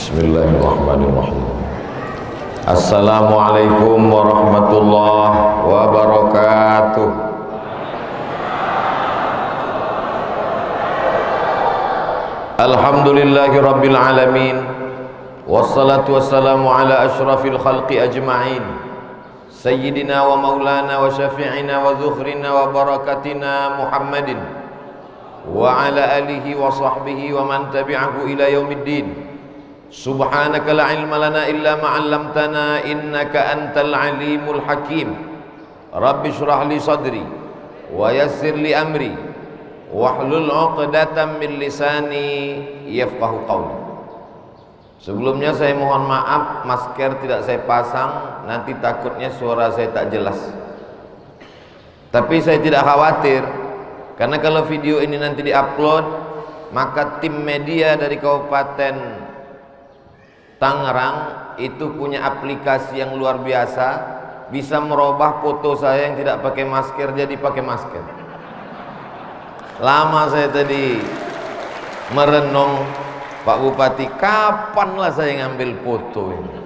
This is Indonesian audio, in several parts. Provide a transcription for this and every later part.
Bismillahirrahmanirrahim. Assalamualaikum warahmatullahi wabarakatuh. Alhamdulillahi rabbil alamin. Wassalatu wassalamu ala ashrafil khalqi ajma'in. Sayyidina wa maulana wa syafi'ina wa dhukhrina wa barakatina Muhammadin wa ala alihi wa sahbihi wa man tabi'ahu ila yaumiddin. Subhanaka la ilma lana illa ma 'allamtana innaka antal alimul hakim. Rabbi shrah li sadri wa yassir li amri wahlul 'uqdatam min lisani yafqahu qawli. Sebelumnya saya mohon maaf, masker tidak saya pasang, nanti takutnya suara saya tak jelas. Tapi saya tidak khawatir, karena kalau video ini nanti diupload, maka tim media dari Kabupaten Tangerang itu punya aplikasi yang luar biasa, bisa merubah foto saya yang tidak pakai masker jadi pakai masker. Lama saya tadi merenung, Pak Bupati, kapanlah saya ngambil foto ini?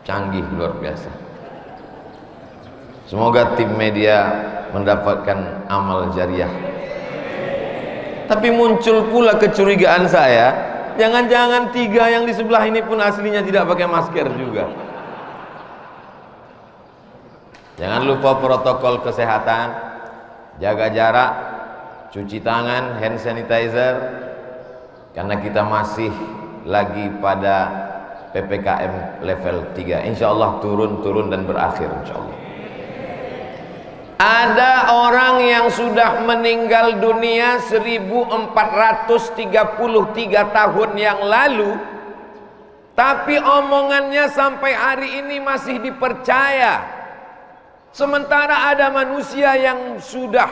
Canggih, luar biasa. Semoga tim media mendapatkan amal jariah. Tapi muncul pula kecurigaan saya, jangan-jangan tiga yang di sebelah ini pun aslinya tidak pakai masker juga. Jangan lupa protokol kesehatan, jaga jarak, cuci tangan, hand sanitizer, karena kita masih lagi pada PPKM level 3. Insya Allah turun dan berakhir insya Allah. Ada orang yang sudah meninggal dunia 1433 tahun yang lalu, tapi omongannya sampai hari ini masih dipercaya. Sementara ada manusia yang sudah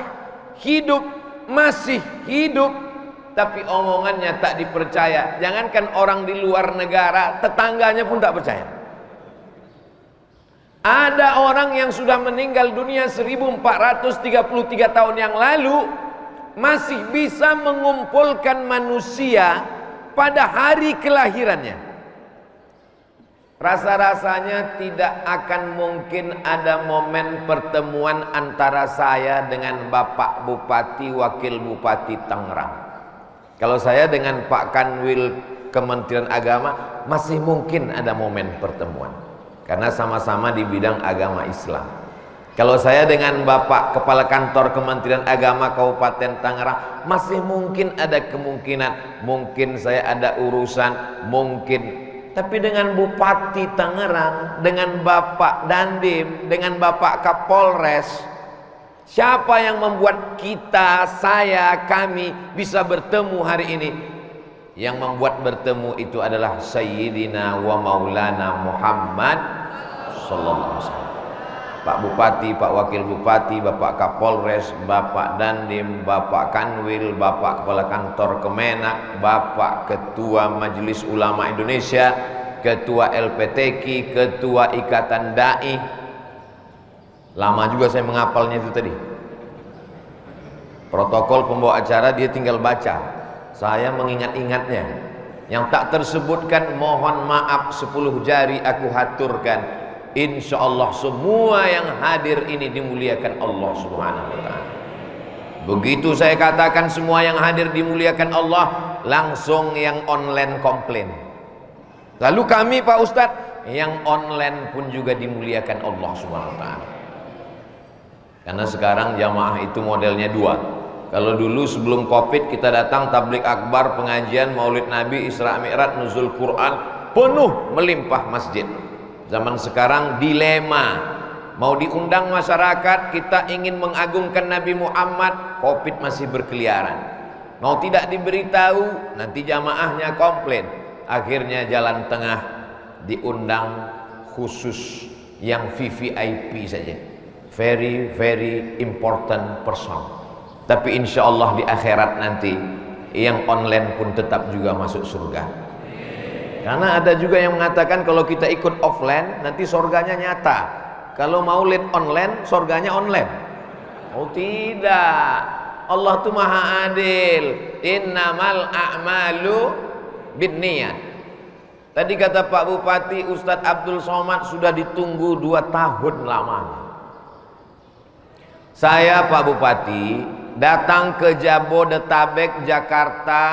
hidup, masih hidup, tapi omongannya tak dipercaya. Jangankan orang di luar negara, tetangganya pun tak percaya. Ada orang yang sudah meninggal dunia 1433 tahun yang lalu, masih bisa mengumpulkan manusia pada hari kelahirannya. Rasa-rasanya tidak akan mungkin ada momen pertemuan antara saya dengan Bapak Bupati, Wakil Bupati Tangerang. Kalau saya dengan Pak Kanwil Kementerian Agama masih mungkin ada momen pertemuan, karena sama-sama di bidang agama Islam. Kalau saya dengan Bapak Kepala Kantor Kementerian Agama Kabupaten Tangerang masih mungkin ada kemungkinan, mungkin saya ada urusan, mungkin. Tapi dengan Bupati Tangerang, dengan Bapak Dandim, dengan Bapak Kapolres, siapa yang membuat kita, saya, kami bisa bertemu hari ini? Yang membuat bertemu itu adalah Sayyidina wa Maulana Muhammad sallallahu alaihi wasallam. Pak Bupati, Pak Wakil Bupati, Bapak Kapolres, Bapak Dandim, Bapak Kanwil, Bapak Kepala Kantor Kemenak, Bapak Ketua Majelis Ulama Indonesia, Ketua LPTQ, Ketua Ikatan Dai. Lama juga saya menghafalnya itu tadi. Protokol pembawa acara dia tinggal baca, saya mengingat-ingatnya. Yang tak tersebutkan mohon maaf 10 jari aku haturkan. Insya Allah semua yang hadir ini dimuliakan Allah Subhanahu wa ta'ala. Begitu saya katakan semua yang hadir dimuliakan Allah, langsung yang online komplain. Lalu kami Pak Ustadz, yang online pun juga dimuliakan Allah Subhanahu wa ta'ala. Karena sekarang jamaah itu modelnya dua. Kalau dulu sebelum Covid kita datang tablik akbar, pengajian, maulid Nabi, Isra Mi'raj, nuzul Quran, penuh melimpah masjid. Zaman sekarang dilema, mau diundang masyarakat, kita ingin mengagungkan Nabi Muhammad, Covid masih berkeliaran. Mau tidak diberitahu, nanti jamaahnya komplain. Akhirnya jalan tengah, diundang khusus yang VVIP saja, very very important person. Tapi insya Allah di akhirat nanti yang online pun tetap juga masuk surga. Karena ada juga yang mengatakan kalau kita ikut offline nanti surganya nyata, kalau maulid online surganya online. Oh tidak, Allah tuh maha adil. Innamal a'malu bin niyat. Tadi kata Pak Bupati, Ustadz Abdul Somad sudah ditunggu 2 tahun lamanya. Saya Pak Bupati datang ke Jabodetabek, Jakarta,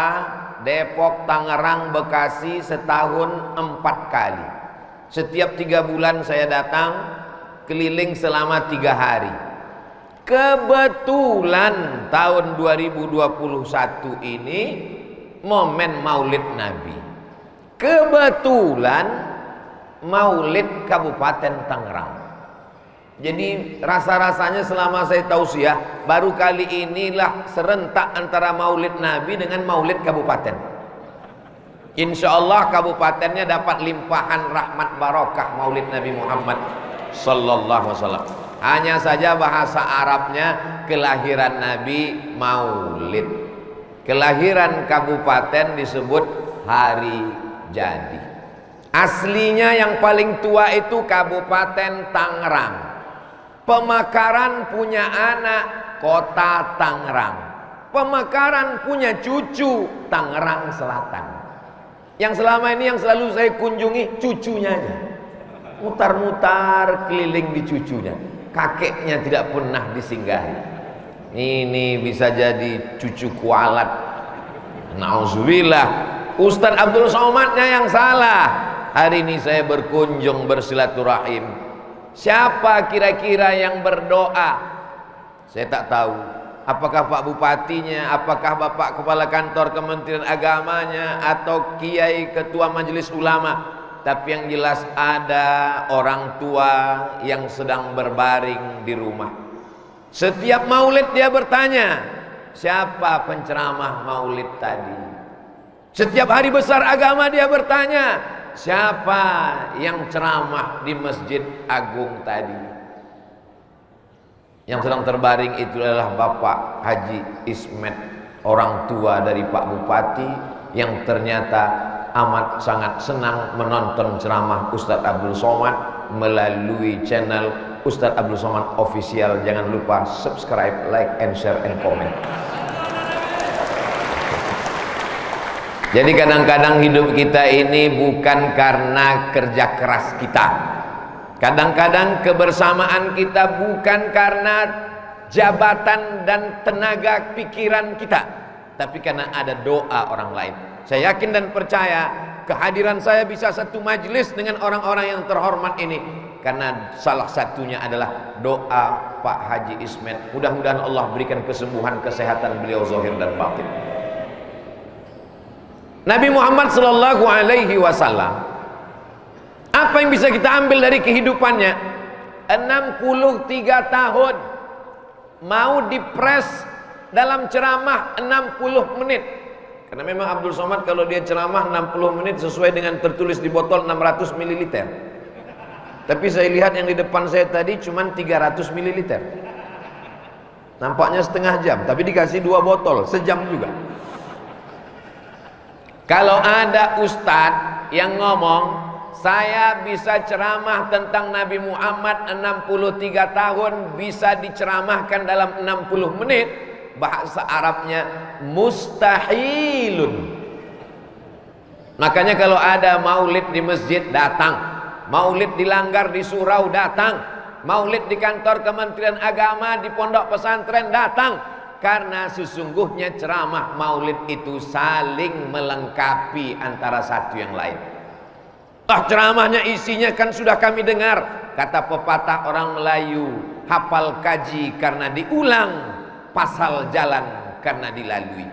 Depok, Tangerang, Bekasi setahun 4 kali. Setiap 3 bulan saya datang keliling selama 3 hari. Kebetulan tahun 2021 ini momen Maulid Nabi. Kebetulan Maulid Kabupaten Tangerang. Jadi rasa-rasanya selama saya tausiah baru kali inilah serentak antara Maulid Nabi dengan Maulid Kabupaten. Insya Allah kabupatennya dapat limpahan rahmat barokah Maulid Nabi Muhammad Sallallahu Alaihi Wasallam. Hanya saja bahasa Arabnya kelahiran Nabi Maulid, kelahiran kabupaten disebut hari jadi. Aslinya yang paling tua itu Kabupaten Tangerang. Pemekaran punya anak Kota Tangerang. Pemekaran punya cucu Tangerang Selatan. Yang selama ini yang selalu saya kunjungi cucunya aja. Mutar-mutar keliling di cucunya. Kakeknya tidak pernah disinggahi. Ini bisa jadi cucu kualat. Nauzubillah. Ustadz Abdul Somadnya yang salah. Hari ini saya berkunjung bersilaturahim. Siapa kira-kira yang berdoa? Saya tak tahu. Apakah Pak Bupatinya, apakah Bapak Kepala Kantor Kementerian Agamanya, atau Kiai Ketua Majelis Ulama. Tapi yang jelas ada orang tua yang sedang berbaring di rumah. Setiap maulid dia bertanya, siapa penceramah maulid tadi? Setiap hari besar agama dia bertanya, siapa yang ceramah di Masjid Agung tadi? Yang sedang terbaring itu adalah Bapak Haji Ismet, orang tua dari Pak Bupati, yang ternyata amat sangat senang menonton ceramah Ustadz Abdul Somad melalui channel Ustadz Abdul Somad Official. Jangan lupa subscribe, like, and share, and comment. Jadi kadang-kadang hidup kita ini bukan karena kerja keras kita. Kadang-kadang kebersamaan kita bukan karena jabatan dan tenaga pikiran kita, tapi karena ada doa orang lain. Saya yakin dan percaya kehadiran saya bisa satu majelis dengan orang-orang yang terhormat ini karena salah satunya adalah doa Pak Haji Ismet. Mudah-mudahan Allah berikan kesembuhan, kesehatan beliau zahir dan batin. Nabi Muhammad sallallahu alaihi wasallam, apa yang bisa kita ambil dari kehidupannya? 63 tahun mau dipres dalam ceramah 60 menit. Karena memang Abdul Somad kalau dia ceramah 60 menit sesuai dengan tertulis di botol 600 ml. Tapi saya lihat yang di depan saya tadi cuma 300 ml. Nampaknya setengah jam, tapi dikasih 2 botol, sejam juga. Kalau ada ustadz yang ngomong, saya bisa ceramah tentang Nabi Muhammad 63 tahun, bisa diceramahkan dalam 60 menit, bahasa Arabnya mustahilun. Makanya kalau ada maulid di masjid, datang. Maulid di langgar di surau, datang. Maulid di kantor Kementerian Agama, di pondok pesantren, datang. Karena sesungguhnya ceramah maulid itu saling melengkapi antara satu yang lain. Ceramahnya isinya kan sudah kami dengar. Kata pepatah orang Melayu, hafal kaji karena diulang, pasal jalan karena dilalui.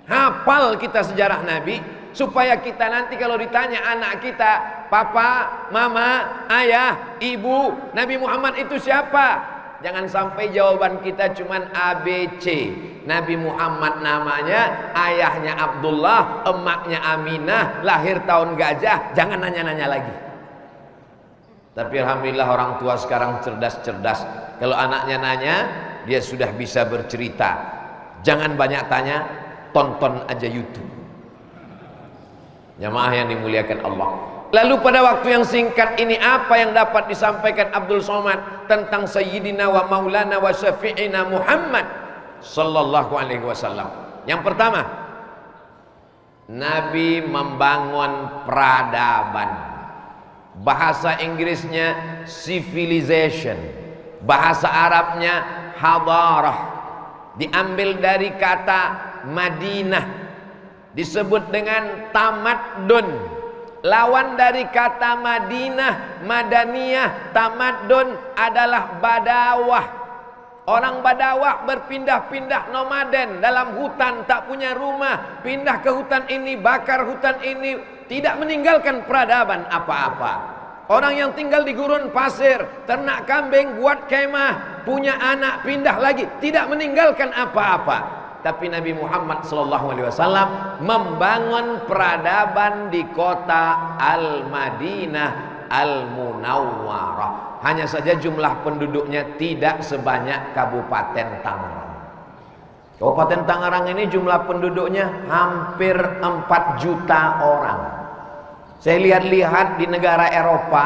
Hafal kita sejarah Nabi supaya kita nanti kalau ditanya anak kita, papa, mama, ayah, ibu, Nabi Muhammad itu siapa? Jangan sampai jawaban kita cuman ABC. Nabi Muhammad namanya, ayahnya Abdullah, emaknya Aminah, lahir tahun gajah. Jangan nanya-nanya lagi. Tapi alhamdulillah orang tua sekarang cerdas-cerdas. Kalau anaknya nanya, dia sudah bisa bercerita. Jangan banyak tanya, tonton aja YouTube. Jamaah yang dimuliakan Allah. Lalu pada waktu yang singkat ini apa yang dapat disampaikan Abdul Somad tentang Sayyidina wa Maulana wa Syafi'ina Muhammad sallallahu alaihi wasallam? Yang pertama, Nabi membangun peradaban. Bahasa Inggrisnya civilization, bahasa Arabnya hadarah. Diambil dari kata Madinah, disebut dengan tamadun. Lawan dari kata Madinah, Madaniyah, tamadun adalah badawah. Orang badawah berpindah-pindah nomaden dalam hutan, tak punya rumah, pindah ke hutan ini, bakar hutan ini, tidak meninggalkan peradaban apa-apa. Orang yang tinggal di gurun pasir, ternak kambing, buat kemah, punya anak, pindah lagi, tidak meninggalkan apa-apa. Tapi Nabi Muhammad SAW membangun peradaban di kota Al-Madinah Al-Munawwarah. Hanya saja jumlah penduduknya tidak sebanyak Kabupaten Tangerang. Kabupaten Tangerang ini jumlah penduduknya hampir 4 juta orang. Saya lihat-lihat di negara Eropa,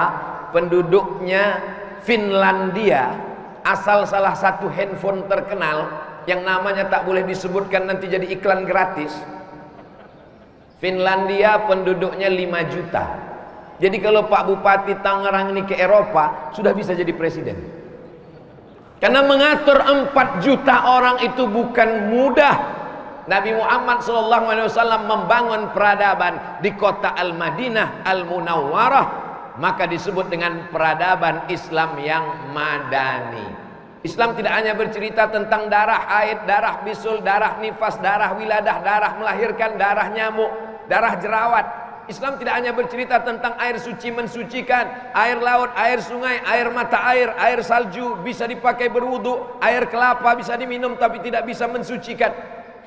penduduknya Finlandia, asal salah satu handphone terkenal yang namanya tak boleh disebutkan nanti jadi iklan gratis. Finlandia penduduknya 5 juta. Jadi kalau Pak Bupati Tangerang ini ke Eropa, sudah bisa jadi presiden. Karena mengatur 4 juta orang itu bukan mudah. Nabi Muhammad SAW membangun peradaban di kota Al-Madinah Al-Munawwarah, maka disebut dengan peradaban Islam yang madani. Islam tidak hanya bercerita tentang darah haid, darah bisul, darah nifas, darah wiladah, darah melahirkan, darah nyamuk, darah jerawat. Islam tidak hanya bercerita tentang air suci mensucikan, air laut, air sungai, air mata air, air salju bisa dipakai berwudu, air kelapa bisa diminum tapi tidak bisa mensucikan.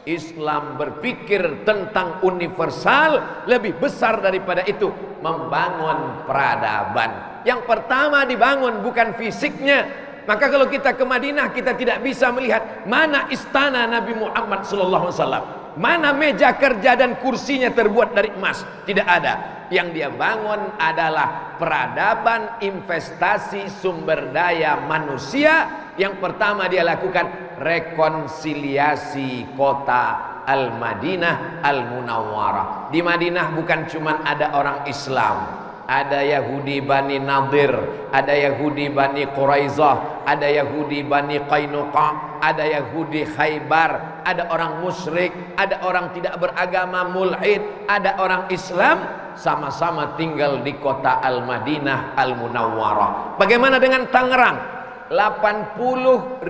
Islam berpikir tentang universal, lebih besar daripada itu, membangun peradaban. Yang pertama dibangun bukan fisiknya. Maka kalau kita ke Madinah, kita tidak bisa melihat mana istana Nabi Muhammad SAW, mana meja kerja dan kursinya terbuat dari emas. Tidak ada. Yang dia bangun adalah peradaban investasi sumber daya manusia. Yang pertama dia lakukan rekonsiliasi kota Al-Madinah Al-Munawwarah. Di Madinah bukan cuma ada orang Islam, ada Yahudi Bani Nadir, ada Yahudi Bani Quraizah, ada Yahudi Bani Qainuqa, ada Yahudi Khaybar, ada orang musyrik, ada orang tidak beragama mulhid, ada orang Islam, sama-sama tinggal di kota Al-Madinah Al-Munawwarah. Bagaimana dengan Tangerang? 80.000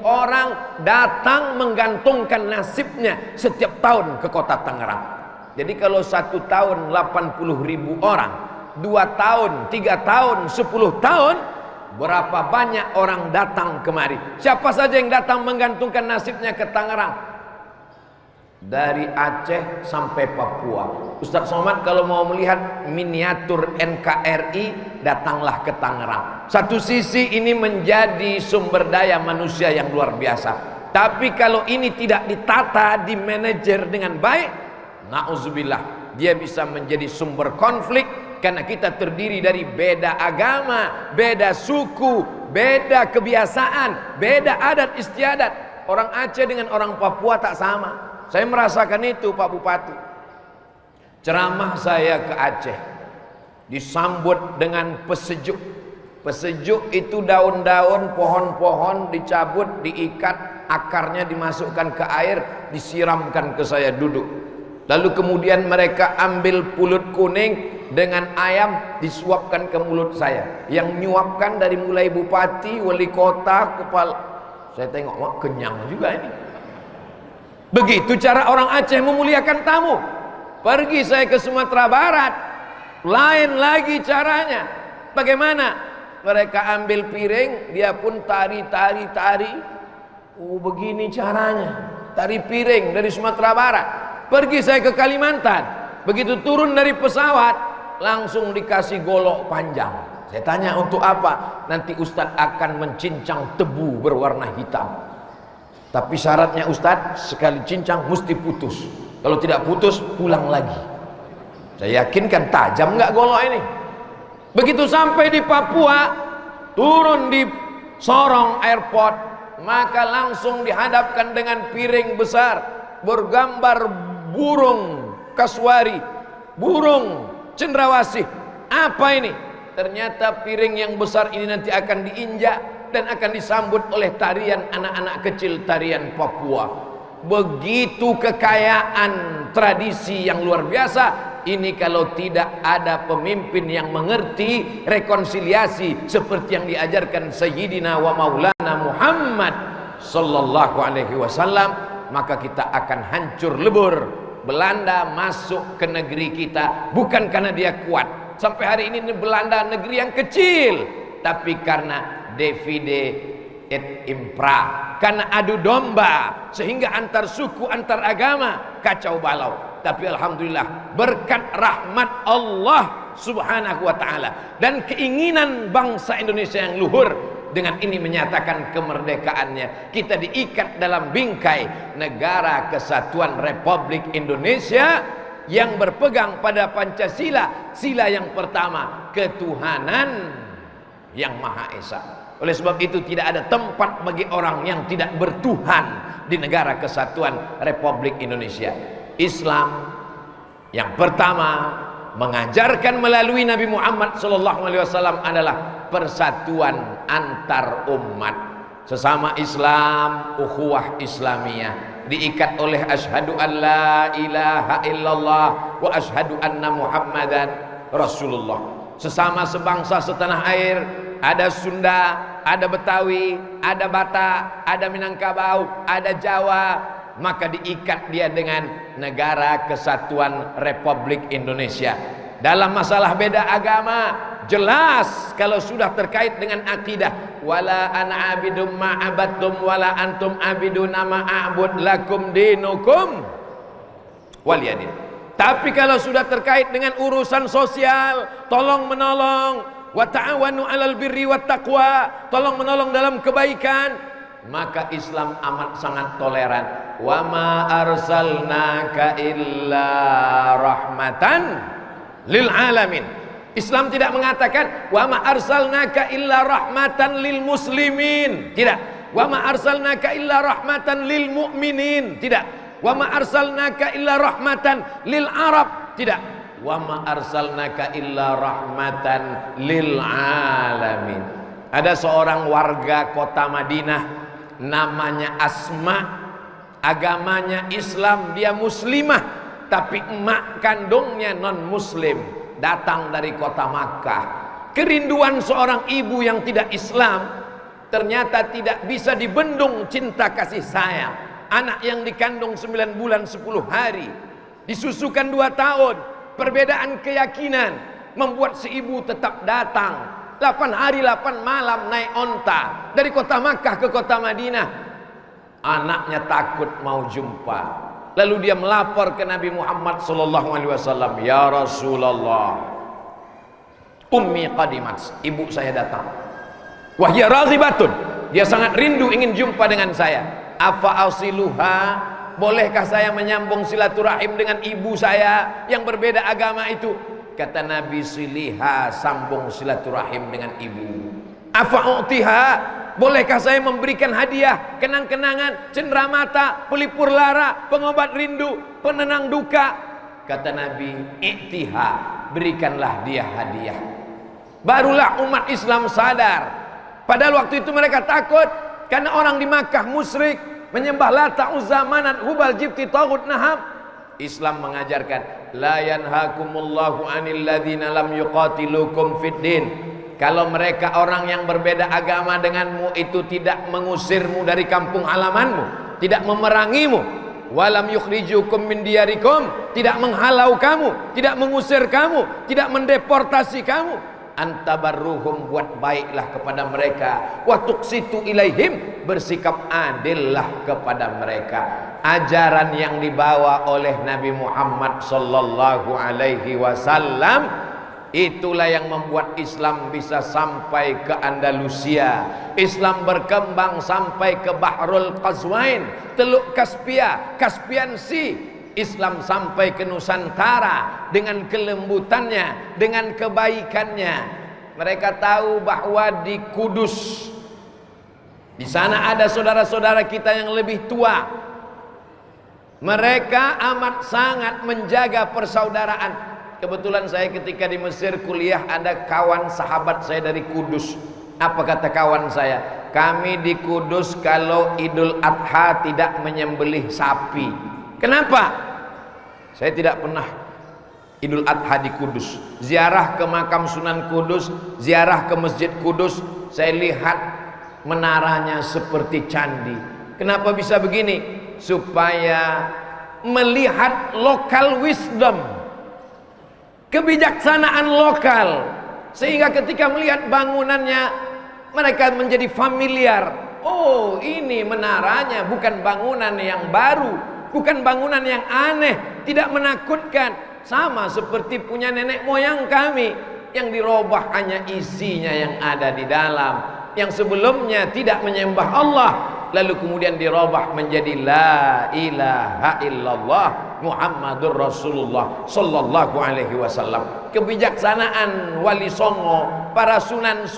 orang datang menggantungkan nasibnya setiap tahun ke kota Tangerang. Jadi kalau 1 tahun 80.000 orang, 2 tahun, 3 tahun, 10 tahun, berapa banyak orang datang kemari? Siapa saja yang datang menggantungkan nasibnya ke Tangerang? Dari Aceh sampai Papua. Ustaz Somad kalau mau melihat miniatur NKRI, datanglah ke Tangerang. Satu sisi ini menjadi sumber daya manusia yang luar biasa. Tapi kalau ini tidak ditata, dimanajer dengan baik, na'udzubillah, dia bisa menjadi sumber konflik. Karena kita terdiri dari beda agama, beda suku, beda kebiasaan, beda adat istiadat. Orang Aceh dengan orang Papua tak sama. Saya merasakan itu Pak Bupati. Ceramah saya ke Aceh disambut dengan pesejuk. Pesejuk itu daun-daun pohon-pohon dicabut, diikat, akarnya dimasukkan ke air, disiramkan ke saya duduk. Lalu kemudian mereka ambil pulut kuning dengan ayam, disuapkan ke mulut saya. Yang nyuapkan dari mulai bupati, wali kota, kepala. Saya tengok, wah kenyang juga ini. Begitu cara orang Aceh memuliakan tamu. Pergi saya ke Sumatera Barat, lain lagi caranya. Bagaimana? Mereka ambil piring, dia pun tari. Oh begini caranya, tari piring dari Sumatera Barat. Pergi saya ke Kalimantan, begitu turun dari pesawat, langsung dikasih golok panjang. Saya tanya untuk apa? Nanti Ustadz akan mencincang tebu berwarna hitam. Tapi syaratnya Ustadz, sekali cincang mesti putus. Kalau tidak putus, pulang lagi. Saya yakin kan tajam nggak golok ini. Begitu sampai di Papua, turun di Sorong Airport, maka langsung dihadapkan dengan piring besar bergambar burung kasuari, burung cendrawasih. Apa ini? Ternyata piring yang besar ini nanti akan diinjak dan akan disambut oleh tarian anak-anak kecil, tarian Papua. Begitu kekayaan tradisi yang luar biasa. Ini kalau tidak ada pemimpin yang mengerti rekonsiliasi seperti yang diajarkan Sayyidina wa Maulana Muhammad sallallahu alaihi wasallam, maka kita akan hancur lebur. Belanda masuk ke negeri kita bukan karena dia kuat. Sampai hari ini Belanda negeri yang kecil, tapi karena divide et impera, karena adu domba, sehingga antar suku, antar agama kacau balau. Tapi alhamdulillah berkat rahmat Allah subhanahu wa ta'ala dan keinginan bangsa Indonesia yang luhur, dengan ini menyatakan kemerdekaannya, kita diikat dalam bingkai Negara Kesatuan Republik Indonesia yang berpegang pada Pancasila, sila yang pertama, ketuhanan yang Maha Esa. Oleh sebab itu tidak ada tempat bagi orang yang tidak bertuhan di Negara Kesatuan Republik Indonesia. Islam yang pertama mengajarkan melalui Nabi Muhammad SAW adalah persatuan antar umat. Sesama Islam, ukhuwah Islamiyah, diikat oleh asyhadu an la ilaha illallah wa asyhadu anna Muhammadan Rasulullah. Sesama sebangsa setanah air, ada Sunda, ada Betawi, ada Batak, ada Minangkabau, ada Jawa, maka diikat dia dengan Negara Kesatuan Republik Indonesia. Dalam masalah beda agama, jelas kalau sudah terkait dengan akidah, wala ana abidum ma abadtum wala antum abiduna ma a'bud lakum dinukum waliyadin. Tapi kalau sudah terkait dengan urusan sosial, tolong menolong, wa ta'awanu 'alal birri wat taqwa, tolong menolong dalam kebaikan, maka Islam amat sangat toleran. Wa ma arsalnaka illa rahmatan lil alamin. Islam tidak mengatakan wa ma arsalnaka illa rahmatan lil muslimin, tidak. Wa ma arsalnaka illa rahmatan lil mu'minin, tidak. Wa ma arsalnaka illa rahmatan lil arab, tidak. Wa ma arsalnaka illa rahmatan lil alamin. Ada seorang warga kota Madinah namanya Asma, agamanya Islam, dia muslimah, tapi emak kandungnya non muslim, datang dari kota Makkah. Kerinduan seorang ibu yang tidak Islam ternyata tidak bisa dibendung cinta kasih sayang. Anak yang dikandung 9 bulan 10 hari, disusukan 2 tahun, perbedaan keyakinan membuat si ibu tetap datang 8 hari 8 malam naik onta dari kota Makkah ke kota Madinah. Anaknya takut mau jumpa. Lalu dia melapor ke Nabi Muhammad SAW, ya Rasulullah, ummi qadimat, ibu saya datang, wahya raghibatun, dia sangat rindu ingin jumpa dengan saya. Afa asiluha, bolehkah saya menyambung silaturahim dengan ibu saya yang berbeda agama itu? Kata Nabi, siliha, sambung silaturahim dengan ibu. Afa u'tiha, bolehkah saya memberikan hadiah, kenang-kenangan, cenderamata, pelipur lara, pengobat rindu, penenang duka? Kata Nabi, i'tiha, berikanlah dia hadiah. Barulah umat Islam sadar. Padahal waktu itu mereka takut karena orang di Makkah musyrik, menyembah Lata, Uzza, Manat, Hubal, Jibti, Taghut, Naham. Islam mengajarkan, la yanhakumullahu 'anil ladzina lam yuqatilukum fid din. Kalau mereka orang yang berbeda agama denganmu itu tidak mengusirmu dari kampung halamanmu, tidak memerangimu, walam yukhrijukum min diyarikum, tidak menghalau kamu, tidak mengusir kamu, tidak mendeportasi kamu, antabarruhum, buat baiklah kepada mereka, wa tuqsitu ilaihim, bersikap adillah kepada mereka. Ajaran yang dibawa oleh Nabi Muhammad sallallahu alaihi wasallam, itulah yang membuat Islam bisa sampai ke Andalusia. Islam berkembang sampai ke Bahrul Qazwain, Teluk Kaspia, Caspian Sea. Islam sampai ke Nusantara dengan kelembutannya, dengan kebaikannya. Mereka tahu bahwa di Kudus, di sana ada saudara-saudara kita yang lebih tua. Mereka amat sangat menjaga persaudaraan. Kebetulan saya ketika di Mesir kuliah, ada kawan sahabat saya dari Kudus. Apa kata kawan saya? Kami di Kudus kalau Idul Adha tidak menyembelih sapi. Kenapa? Saya tidak pernah Idul Adha di Kudus. Ziarah ke makam Sunan Kudus, ziarah ke Masjid Kudus, saya lihat menaranya seperti candi. Kenapa bisa begini? Supaya melihat lokal wisdom, kebijaksanaan lokal, sehingga ketika melihat bangunannya mereka menjadi familiar. Oh, ini menaranya bukan bangunan yang baru, bukan bangunan yang aneh, tidak menakutkan, sama seperti punya nenek moyang kami yang dirubah hanya isinya yang ada di dalam, yang sebelumnya tidak menyembah Allah lalu kemudian dirubah menjadi la ilaha illallah Muhammadur Rasulullah sallallahu alaihi wasallam. Kebijaksanaan Wali Songo, para sunan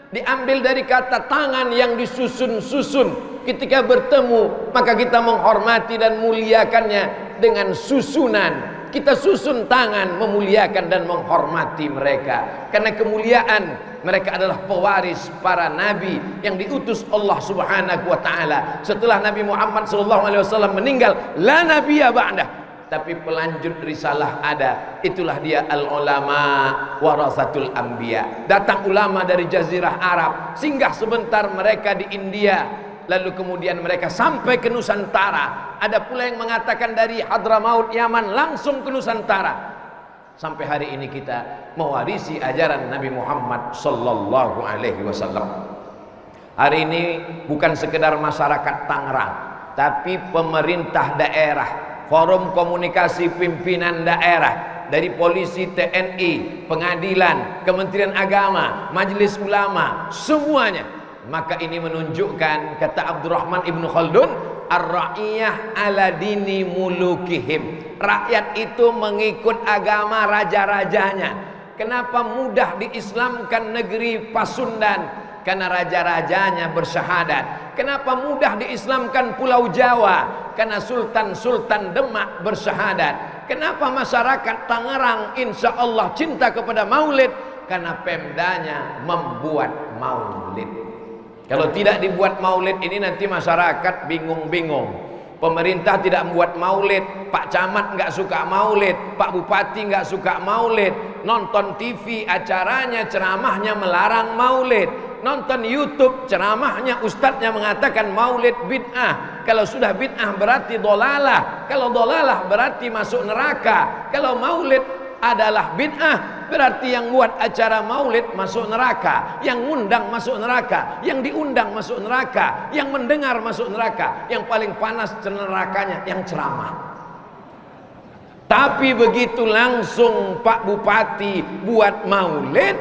diambil dari kata tangan yang disusun-susun. Ketika bertemu maka kita menghormati dan muliakannya dengan susunan. Kita susun tangan memuliakan dan menghormati mereka, karena kemuliaan mereka adalah pewaris para nabi yang diutus Allah Subhanahu wa taala. Setelah Nabi Muhammad SAW meninggal, la nabiyya ba'dah, tapi pelanjut risalah ada. Itulah dia al ulama warasatul anbiya. Datang ulama dari jazirah Arab, singgah sebentar mereka di India, lalu kemudian mereka sampai ke Nusantara. Ada pula yang mengatakan dari Hadramaut Yaman langsung ke Nusantara. Sampai hari ini kita mewarisi ajaran Nabi Muhammad sallallahu alaihi wasallam. Hari ini bukan sekedar masyarakat Tangerang, tapi pemerintah daerah, forum komunikasi pimpinan daerah, dari polisi, TNI, pengadilan, Kementerian Agama, Majelis Ulama, semuanya. Maka ini menunjukkan, kata Abdurrahman Ibnu Khaldun, ar-ra'iyah ala dini mulukihim. Rakyat itu mengikut agama raja-rajanya. Kenapa mudah diislamkan negeri Pasundan? Karena raja-rajanya bersyahadat. Kenapa mudah diislamkan Pulau Jawa? Karena sultan-sultan Demak bersyahadat. Kenapa masyarakat Tangerang insya Allah cinta kepada maulid? Karena Pemdanya membuat maulid. Kalau tidak dibuat maulid ini nanti masyarakat bingung-bingung. Pemerintah tidak membuat maulid, Pak Camat nggak suka maulid, Pak Bupati nggak suka maulid, nonton TV acaranya ceramahnya melarang maulid, nonton YouTube ceramahnya ustadznya mengatakan maulid bid'ah. Kalau sudah bid'ah berarti dolalah, kalau dolalah berarti masuk neraka. Kalau maulid adalah bid'ah berarti yang buat acara maulid masuk neraka, yang ngundang masuk neraka, yang diundang masuk neraka, yang mendengar masuk neraka, yang paling panas nerakanya yang ceramah. Tapi begitu langsung Pak Bupati buat maulid,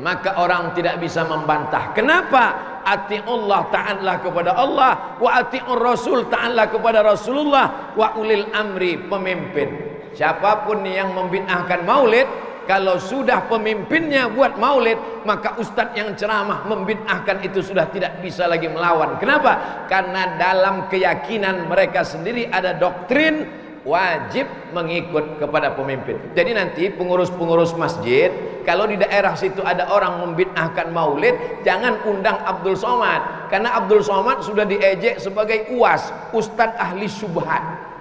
maka orang tidak bisa membantah. Kenapa? Ati'ullah, ta'ala kepada Allah, wa ati'ur Rasul, ta'ala kepada Rasulullah, wa ulil amri, pemimpin. Siapapun yang membid'ahkan maulid, kalau sudah pemimpinnya buat maulid, maka ustadz yang ceramah membid'ahkan itu sudah tidak bisa lagi melawan. Kenapa? Karena dalam keyakinan mereka sendiri ada doktrin wajib mengikut kepada pemimpin. Jadi nanti pengurus-pengurus masjid, kalau di daerah situ ada orang membid'ahkan maulid, jangan undang Abdul Somad, karena Abdul Somad sudah diejek sebagai UAS, ustadz ahli syubhat.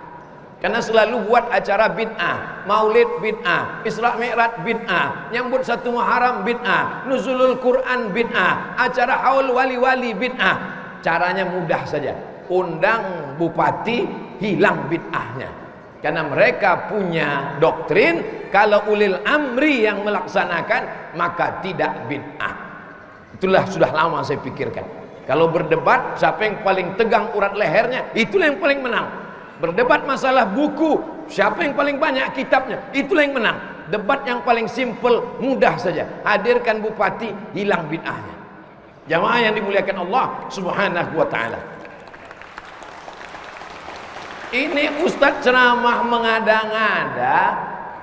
Karena selalu buat acara bid'ah, maulid bid'ah, Isra Mi'raj bid'ah, nyambut 1 Muharram bid'ah, nuzulul Quran bid'ah, acara haul wali-wali bid'ah. Caranya mudah saja, undang bupati, hilang bid'ahnya. Karena mereka punya doktrin kalau ulil amri yang melaksanakan maka tidak bid'ah. Itulah sudah lama saya pikirkan. Kalau berdebat siapa yang paling tegang urat lehernya, itulah yang paling menang. Berdebat masalah buku, siapa yang paling banyak kitabnya, itulah yang menang. Debat yang paling simple, mudah saja. Hadirkan bupati, hilang bid'ahnya. Jamaah yang dimuliakan Allah Subhanahu wa taala. Ini ustadz ceramah mengada-ngada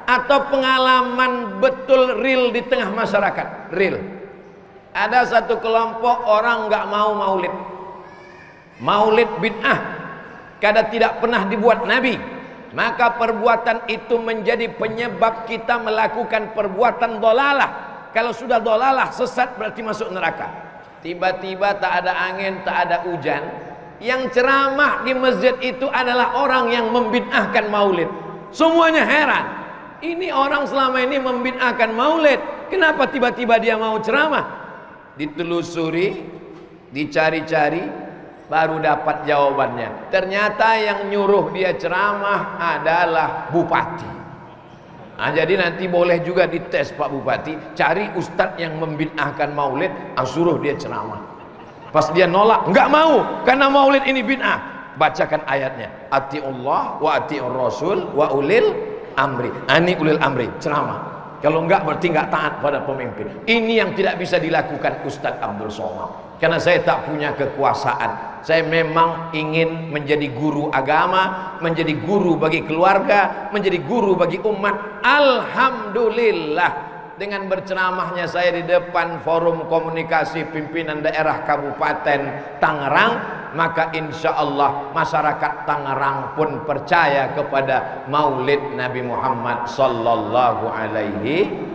atau pengalaman betul real di tengah masyarakat? Real. Ada satu kelompok orang nggak mau maulid. Maulid bid'ah. karena tidak pernah dibuat Nabi, maka perbuatan itu menjadi penyebab kita melakukan perbuatan dolalah. Kalau sudah dolalah, sesat, berarti masuk neraka. Tiba-tiba tak ada angin, tak ada hujan, yang ceramah di masjid itu adalah orang yang membid'ahkan maulid. Semuanya heran, ini orang selama ini membid'ahkan maulid, kenapa tiba-tiba dia mau ceramah? Ditelusuri, dicari-cari, baru dapat jawabannya. Ternyata yang nyuruh dia ceramah adalah bupati. Nah, jadi nanti boleh juga dites Pak Bupati, cari ustadz yang membid'ahkan maulid, suruh dia ceramah. Pas dia nolak, enggak mau, karena maulid ini bid'ah, bacakan ayatnya, atiullah wa atiur rasul wa ulil amri. Ini ulil amri, ceramah. Kalau enggak berarti enggak taat pada pemimpin. Ini yang tidak bisa dilakukan Ustadz Abdul Somad. Karena saya tak punya kekuasaan. Saya memang ingin menjadi guru agama, menjadi guru bagi keluarga, menjadi guru bagi umat. Alhamdulillah, dengan berceramahnya saya di depan forum komunikasi pimpinan daerah Kabupaten Tangerang, maka insya Allah masyarakat Tangerang pun percaya kepada maulid Nabi Muhammad sallallahu alaihi.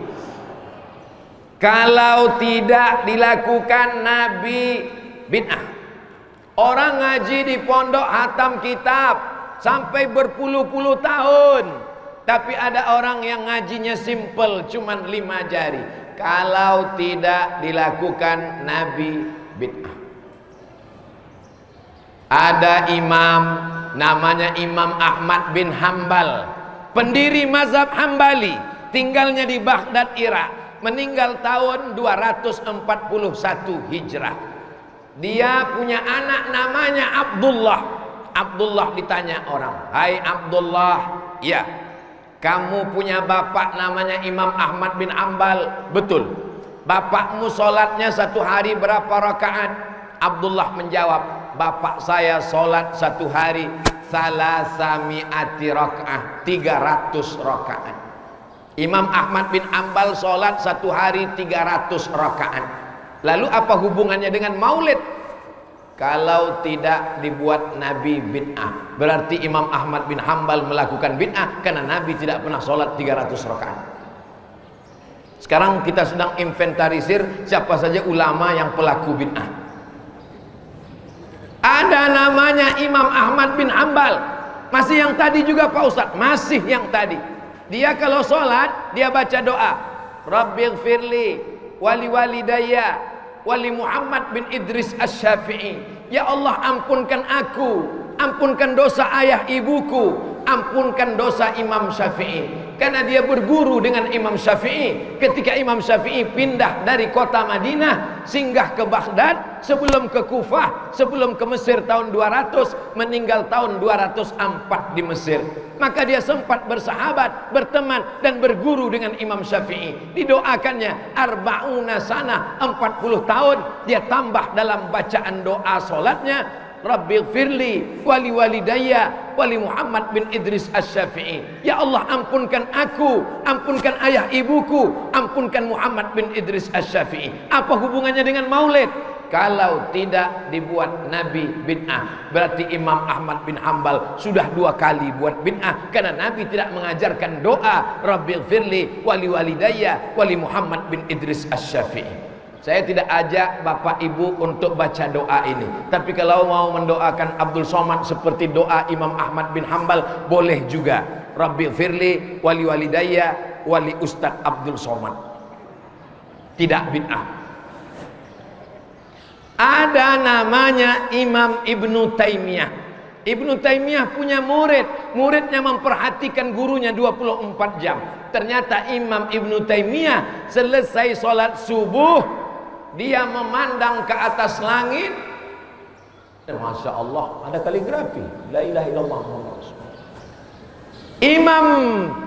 Kalau tidak dilakukan Nabi, bid'ah. Orang ngaji di pondok hatam kitab sampai berpuluh-puluh tahun, tapi ada orang yang ngajinya simple, cuman 5 jari. Kalau tidak dilakukan Nabi, bid'ah. Ada imam namanya Imam Ahmad bin Hambal, pendiri mazhab Hambali, tinggalnya di Baghdad, Irak, meninggal tahun 241 Hijrah. Dia punya anak namanya Abdullah. Abdullah ditanya orang, "Hai Abdullah, ya, kamu punya bapak namanya Imam Ahmad bin Hambal?" "Betul." "Bapakmu sholatnya satu hari berapa rakaat?" Abdullah menjawab, "Bapak saya sholat satu hari salasami'ati rakaat, 300 rakaat." Imam Ahmad bin Hambal sholat satu hari 300 rakaat. Lalu apa hubungannya dengan maulid? Kalau tidak dibuat Nabi, bid'ah. Berarti Imam Ahmad bin Hambal melakukan bid'ah karena Nabi tidak pernah sholat 300 rakaat. Sekarang kita sedang inventarisir siapa saja ulama yang pelaku bid'ah. Ada namanya Imam Ahmad bin Hambal. Masih yang tadi juga Pak Ustadz, masih yang tadi. Dia kalau sholat, dia baca doa, Rabbighfirli wali walidayya wali Muhammad bin Idris Asy-Syafi'i. Ya Allah, ampunkan aku, ampunkan dosa ayah ibuku, ampunkan dosa Imam Syafi'i. Karena dia berguru dengan Imam Syafi'i. Ketika Imam Syafi'i pindah dari kota Madinah singgah ke Baghdad, sebelum ke Kufah, sebelum ke Mesir tahun 200, meninggal tahun 204 di Mesir. Maka dia sempat bersahabat, berteman dan berguru dengan Imam Syafi'i. Didoakannya arba'una sana, 40 tahun. Dia tambah dalam bacaan doa solatnya, Rabbighfirli wali walidayya wali Muhammad bin Idris Asy-Syafi'i. Ya Allah, ampunkan aku, ampunkan ayah ibuku, ampunkan Muhammad bin Idris Asy-Syafi'i. Apa hubungannya dengan maulid? Kalau tidak dibuat Nabi, bid'ah. Berarti Imam Ahmad bin Hambal sudah 2 kali buat bid'ah, karena Nabi tidak mengajarkan doa Rabbighfirli wali walidayya wali Muhammad bin Idris Asy-Syafi'i. Saya tidak ajak Bapak Ibu untuk baca doa ini, tapi kalau mau mendoakan Abdul Somad seperti doa Imam Ahmad bin Hambal, boleh juga. Rabbighfirli wali walidayya wali Ustadz Abdul Somad. Tidak bid'ah. Ada namanya Imam Ibnu Taimiyah. Ibnu Taimiyah punya murid, muridnya memperhatikan gurunya 24 jam. Ternyata Imam Ibnu Taimiyah selesai sholat subuh, dia memandang ke atas langit, dan Masya Allah, ada kaligrafi, la ilaha illallah Muhammad Rasulullah. Imam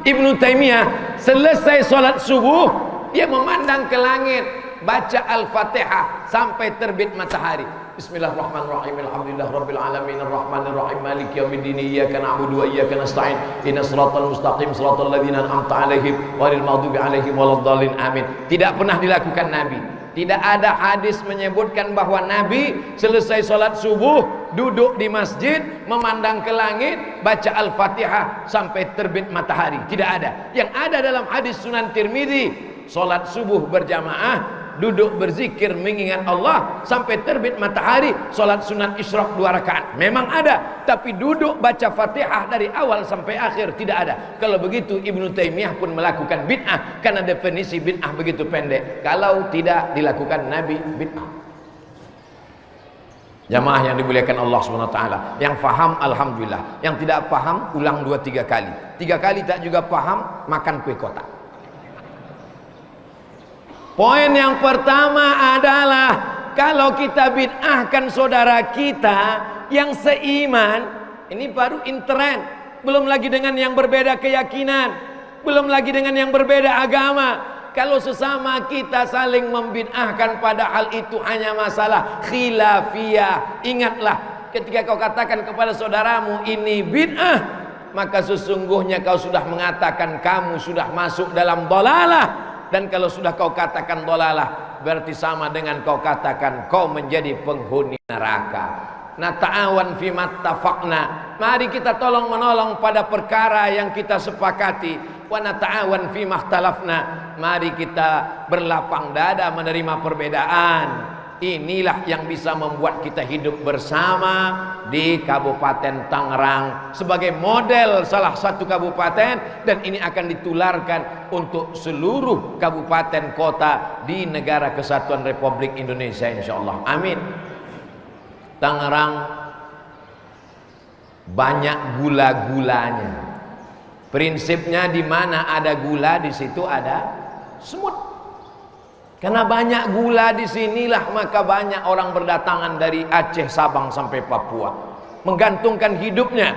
Ibnu Taimiyah selesai sholat subuh, dia memandang ke langit, baca Al-Fatihah sampai terbit matahari. Bismillahirrahmanirrahim. Alhamdulillah rabbil alamin arrahmanir rahim maliki yaumiddin iyyaka na'budu wa iyyaka nasta'in ihdinas siratal mustaqim siratal ladzina an'amta 'alaihim ghairil maghdubi 'alaihim waladdallin amin. Tidak pernah dilakukan Nabi. Tidak ada hadis menyebutkan bahwa Nabi selesai sholat subuh duduk di masjid memandang ke langit baca Al-Fatihah sampai terbit matahari. Tidak ada. Yang ada dalam hadis Sunan Tirmidzi, sholat subuh berjamaah, duduk berzikir mengingat Allah sampai terbit matahari, sholat sunat isyraq 2 rakaat. Memang ada, tapi duduk baca Fatihah dari awal sampai akhir tidak ada. Kalau begitu Ibnu Taimiyah pun melakukan bid'ah, karena definisi bid'ah begitu pendek. Kalau tidak dilakukan Nabi, bid'ah. Jamaah yang dimuliakan Allah SWT, yang faham alhamdulillah, yang tidak faham ulang 2-3 kali. 3 kali tak juga paham, makan kue kotak. Poin yang pertama adalah kalau kita bid'ahkan saudara kita yang seiman, ini baru intern, belum lagi dengan yang berbeda keyakinan, belum lagi dengan yang berbeda agama. Kalau sesama kita saling membid'ahkan padahal itu hanya masalah khilafiyah, ingatlah ketika kau katakan kepada saudaramu ini bid'ah, maka sesungguhnya kau sudah mengatakan kamu sudah masuk dalam dhalalah. Dan kalau sudah kau katakan dolalah, berarti sama dengan kau katakan kau menjadi penghuni neraka. Nata'awan fi mattafaqna, mari kita tolong menolong pada perkara yang kita sepakati. Wa nata'awan fi makhtalafna, mari kita berlapang dada menerima perbedaan. Inilah yang bisa membuat kita hidup bersama di Kabupaten Tangerang sebagai model salah satu kabupaten, dan ini akan ditularkan untuk seluruh kabupaten kota di Negara Kesatuan Republik Indonesia insyaallah. Amin. Tangerang banyak gula-gulanya. Prinsipnya di mana ada gula di situ ada semut. Karena banyak gula di sinilah maka banyak orang berdatangan dari Aceh, Sabang sampai Papua, menggantungkan hidupnya,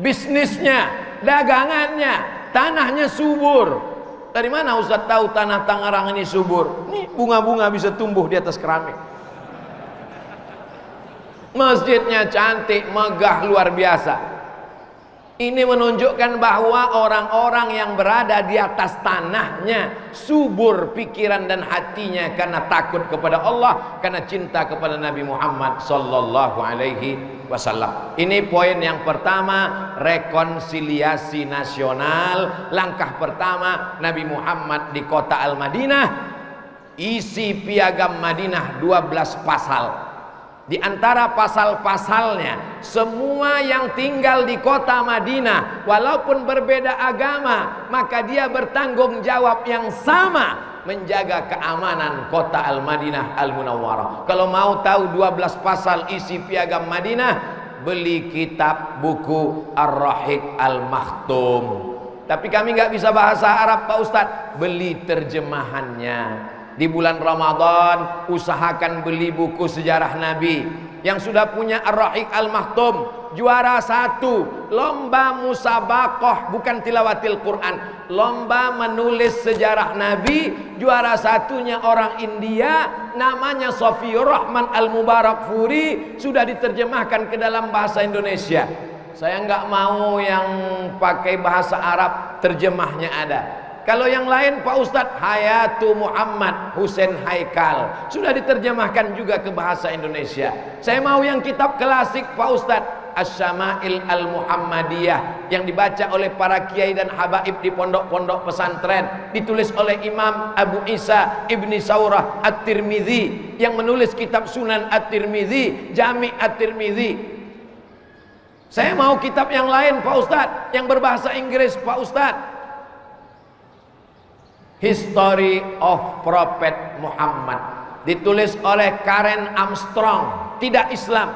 bisnisnya, dagangannya, tanahnya subur. Dari mana Ustaz tahu tanah Tangerang ini subur? Nih bunga-bunga bisa tumbuh di atas keramik. Masjidnya cantik, megah, luar biasa. Ini menunjukkan bahwa orang-orang yang berada di atas tanahnya subur pikiran dan hatinya karena takut kepada Allah, karena cinta kepada Nabi Muhammad sallallahu alaihi wasallam. Ini poin yang pertama, rekonsiliasi nasional. Langkah pertama Nabi Muhammad di kota Al-Madinah, isi piagam Madinah 12 pasal. Di antara pasal-pasalnya, semua yang tinggal di kota Madinah walaupun berbeda agama, maka dia bertanggung jawab yang sama menjaga keamanan kota Al-Madinah Al-Munawwarah. Kalau mau tahu 12 pasal isi piagam Madinah, beli kitab buku Ar-Rahiq Al-Makhtum. Tapi kami nggak bisa bahasa Arab Pak Ustadz, beli terjemahannya. Di bulan Ramadan usahakan beli buku sejarah Nabi. Yang sudah punya Ar-Rahiq Al-Makhtum, juara 1 lomba musabaqah, bukan tilawatil Quran, lomba menulis sejarah Nabi. Juara 1-nya orang India, namanya Sofiyur Rahman Al-Mubarakfuri, sudah diterjemahkan ke dalam bahasa Indonesia. Saya nggak mau yang pakai bahasa Arab, terjemahnya ada. Kalau yang lain Pak Ustadz, Hayatu Muhammad Hussein Haikal sudah diterjemahkan juga ke bahasa Indonesia. Saya mau yang kitab klasik Pak Ustadz, Asy-Syama'il Al-Muhammadiyah, yang dibaca oleh para kiai dan habaib di pondok-pondok pesantren, ditulis oleh Imam Abu Isa Ibni Saurah At-Tirmidzi, yang menulis kitab Sunan At-Tirmidzi, Jami' At-Tirmidzi. Saya mau kitab yang lain Pak Ustadz, yang berbahasa Inggris Pak Ustadz, History of Prophet Muhammad, ditulis oleh Karen Armstrong, tidak Islam,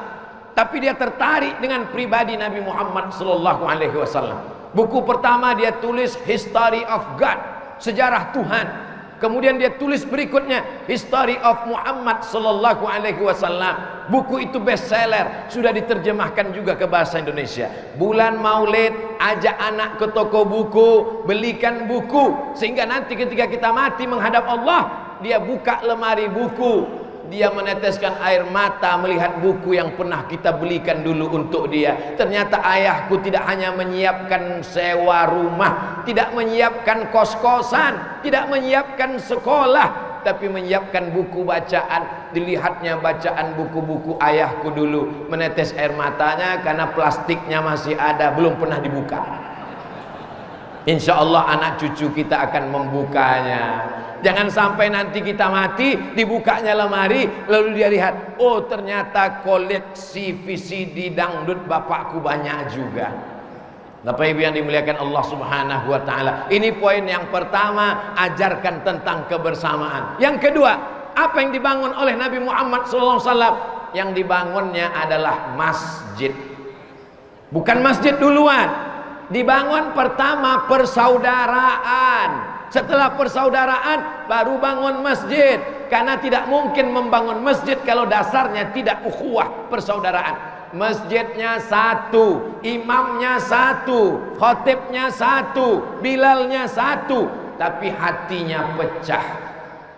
tapi dia tertarik dengan pribadi Nabi Muhammad sallallahu alaihi wasallam. Buku pertama dia tulis History of God, sejarah Tuhan. Kemudian dia tulis berikutnya History of Muhammad sallallahu alaihi wasallam. Buku itu bestseller, sudah diterjemahkan juga ke bahasa Indonesia. Bulan Maulid ajak anak ke toko buku, belikan buku, sehingga nanti ketika kita mati menghadap Allah, dia buka lemari buku, dia meneteskan air mata melihat buku yang pernah kita belikan dulu untuk dia. Ternyata ayahku tidak hanya menyiapkan sewa rumah, tidak menyiapkan kos-kosan, tidak menyiapkan sekolah, tapi menyiapkan buku bacaan. Dilihatnya bacaan buku-buku ayahku dulu, menetes air matanya karena plastiknya masih ada, belum pernah dibuka. Insya Allah anak cucu kita akan membukanya. Jangan sampai nanti kita mati, dibukanya lemari, lalu dia lihat, oh ternyata koleksi VCD dangdut bapakku banyak juga. Bapak Ibu yang dimuliakan Allah Subhanahu wa taala. Ini poin yang pertama, ajarkan tentang kebersamaan. Yang kedua, apa yang dibangun oleh Nabi Muhammad SAW? Yang dibangunnya adalah masjid. Bukan masjid duluan. Dibangun pertama persaudaraan. Setelah persaudaraan baru bangun masjid. Karena tidak mungkin membangun masjid kalau dasarnya tidak ukhuwah persaudaraan. Masjidnya satu, imamnya satu, khotibnya satu, bilalnya satu, tapi hatinya pecah.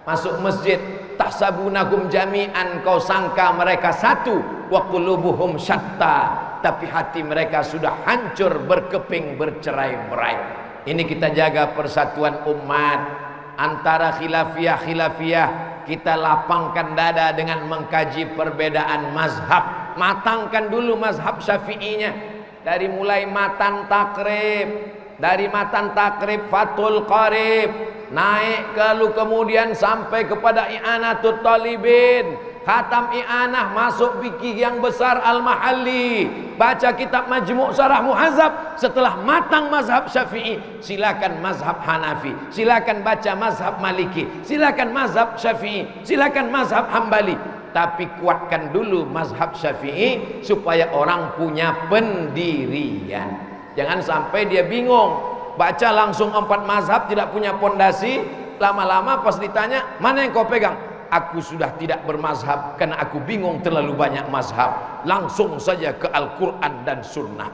Masuk masjid, tahsabunahum jami'an, kau sangka mereka satu, wa qulubuhum syatta, tapi hati mereka sudah hancur, berkeping, bercerai-berai. Ini kita jaga persatuan umat. Antara khilafiyah kita lapangkan dada dengan mengkaji perbedaan mazhab. Matangkan dulu mazhab Syafi'inya. Dari mulai matan takrib, dari matan takrib Fathul Qarib, naik lalu kemudian sampai kepada I'anatul Talibin, khatam i'anah, masuk fikih yang besar Al-Mahalli, baca kitab Majmu' Syarah Muhazzab. Setelah matang mazhab Syafi'i, silakan mazhab Hanafi, silakan baca mazhab Maliki, silakan mazhab Syafi'i, silakan mazhab Hambali. Tapi kuatkan dulu mazhab Syafi'i supaya orang punya pendirian. Jangan sampai dia bingung, baca langsung 4 mazhab, tidak punya pondasi. Lama-lama pas ditanya, mana yang kau pegang? Aku sudah tidak bermazhab karena aku bingung terlalu banyak mazhab. Langsung saja ke Al-Quran dan Sunnah.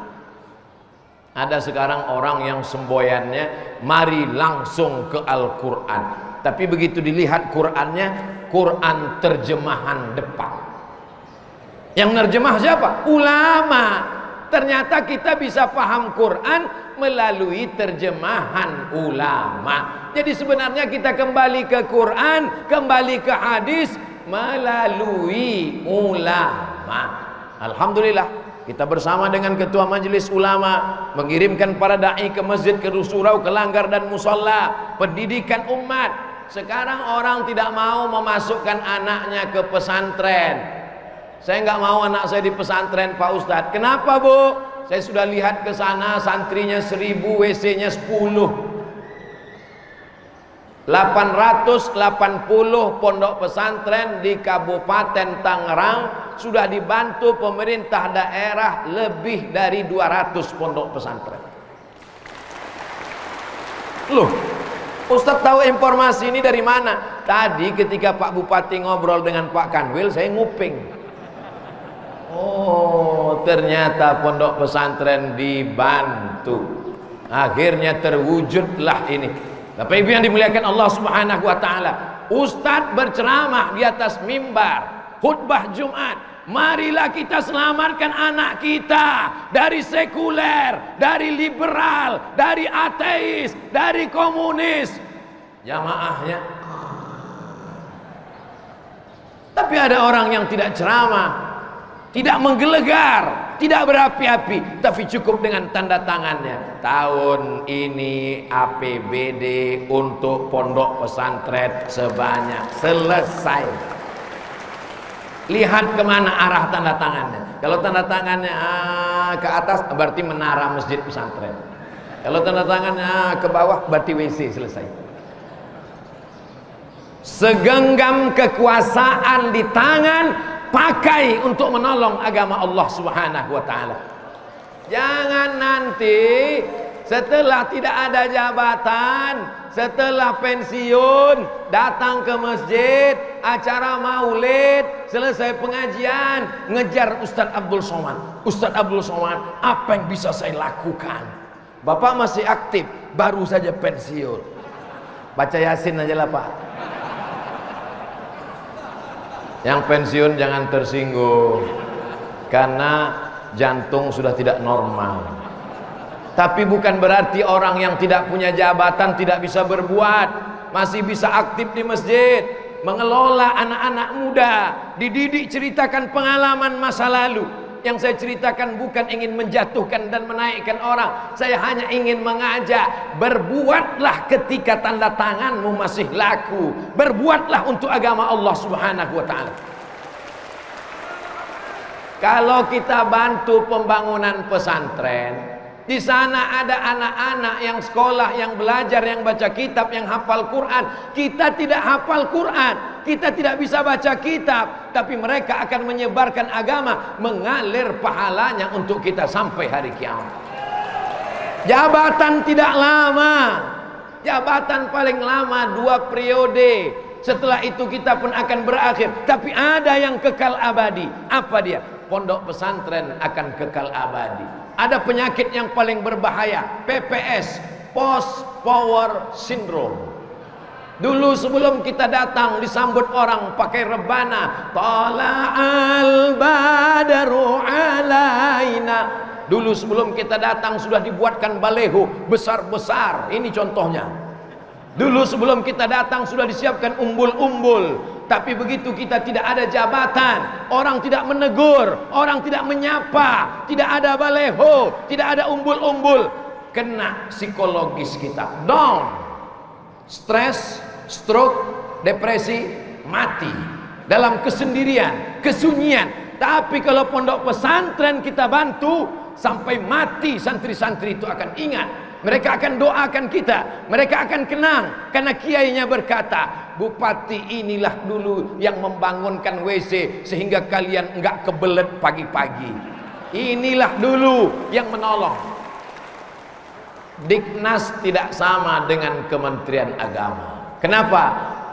Ada sekarang orang yang semboyannya mari langsung ke Al-Quran, tapi begitu dilihat Qurannya, Quran terjemahan depan. Yang nerjemah siapa? Ulama. Ternyata kita bisa paham Quran melalui terjemahan ulama. Jadi sebenarnya kita kembali ke Quran, kembali ke hadis melalui ulama. Alhamdulillah, kita bersama dengan Ketua Majelis Ulama mengirimkan para dai ke masjid, ke surau, ke langgar dan musalla, pendidikan umat. Sekarang orang tidak mau memasukkan anaknya ke pesantren. Saya nggak mau anak saya di pesantren, Pak Ustadz. Kenapa, Bu? Saya sudah lihat ke sana, santrinya 1000, WC-nya 10. 880 pondok pesantren di Kabupaten Tangerang sudah dibantu pemerintah daerah lebih dari 200 pondok pesantren. Loh, Ustadz tahu informasi ini dari mana? Tadi ketika Pak Bupati ngobrol dengan Pak Kanwil, saya nguping. Oh, ternyata pondok pesantren dibantu. Akhirnya terwujudlah ini. Bapak Ibu yang dimuliakan Allah Subhanahu wa taala, Ustadz berceramah di atas mimbar, khutbah Jumat. Marilah kita selamatkan anak kita dari sekuler, dari liberal, dari ateis, dari komunis. Jamaahnya. Tapi ada orang yang tidak ceramah, tidak menggelegar, tidak berapi-api, tapi cukup dengan tanda tangannya. Tahun ini APBD untuk pondok pesantren sebanyak, selesai. Lihat kemana arah tanda tangannya. Kalau tanda tangannya ke atas berarti menara masjid pesantren. Kalau tanda tangannya ke bawah berarti WC, selesai. Segenggam kekuasaan di tangan, pakai untuk menolong agama Allah Subhanahu wa taala. Jangan nanti setelah tidak ada jabatan, setelah pensiun, datang ke masjid, acara maulid, selesai pengajian, ngejar Ustadz Abdul Somad. Ustadz Abdul Somad, apa yang bisa saya lakukan? Bapak masih aktif, baru saja pensiun. Baca Yasin aja lah, Pak. Yang pensiun jangan tersinggung, karena jantung sudah tidak normal. Tapi bukan berarti orang yang tidak punya jabatan tidak bisa berbuat. masih bisa aktif di masjid, mengelola anak-anak muda, dididik, ceritakan pengalaman masa lalu. Yang saya ceritakan bukan ingin menjatuhkan dan menaikkan orang, saya hanya ingin mengajak, berbuatlah ketika tanda tanganmu masih laku, berbuatlah untuk agama Allah Subhanahu wa ta'ala. Kalau kita bantu pembangunan pesantren, di sana ada anak-anak yang sekolah, yang belajar, yang baca kitab, yang hafal Quran. Kita tidak hafal Quran, kita tidak bisa baca kitab, tapi mereka akan menyebarkan agama, mengalir pahalanya untuk kita sampai hari kiamat. Jabatan tidak lama, jabatan paling lama 2 periode. Setelah itu kita pun akan berakhir. Tapi ada yang kekal abadi. Apa dia? Pondok pesantren akan kekal abadi. Ada penyakit yang paling berbahaya, PPS, Post Power Syndrome. Dulu sebelum kita datang disambut orang pakai rebana, Tala'al badaru alaina. Dulu sebelum kita datang sudah dibuatkan baleho besar-besar. Ini contohnya. Dulu sebelum kita datang sudah disiapkan umbul-umbul. Tapi begitu kita tidak ada jabatan, orang tidak menegur, orang tidak menyapa, tidak ada baleho, tidak ada umbul-umbul, kena psikologis kita, down, stres, stroke, depresi, mati dalam kesendirian, kesunyian. Tapi kalau pondok pesantren kita bantu, sampai mati santri-santri itu akan ingat. Mereka akan doakan kita, mereka akan kenang, karena kiainya berkata, Bupati inilah dulu yang membangunkan WC sehingga kalian enggak kebelet pagi-pagi. Inilah dulu yang menolong. Diknas tidak sama dengan Kementerian Agama. Kenapa?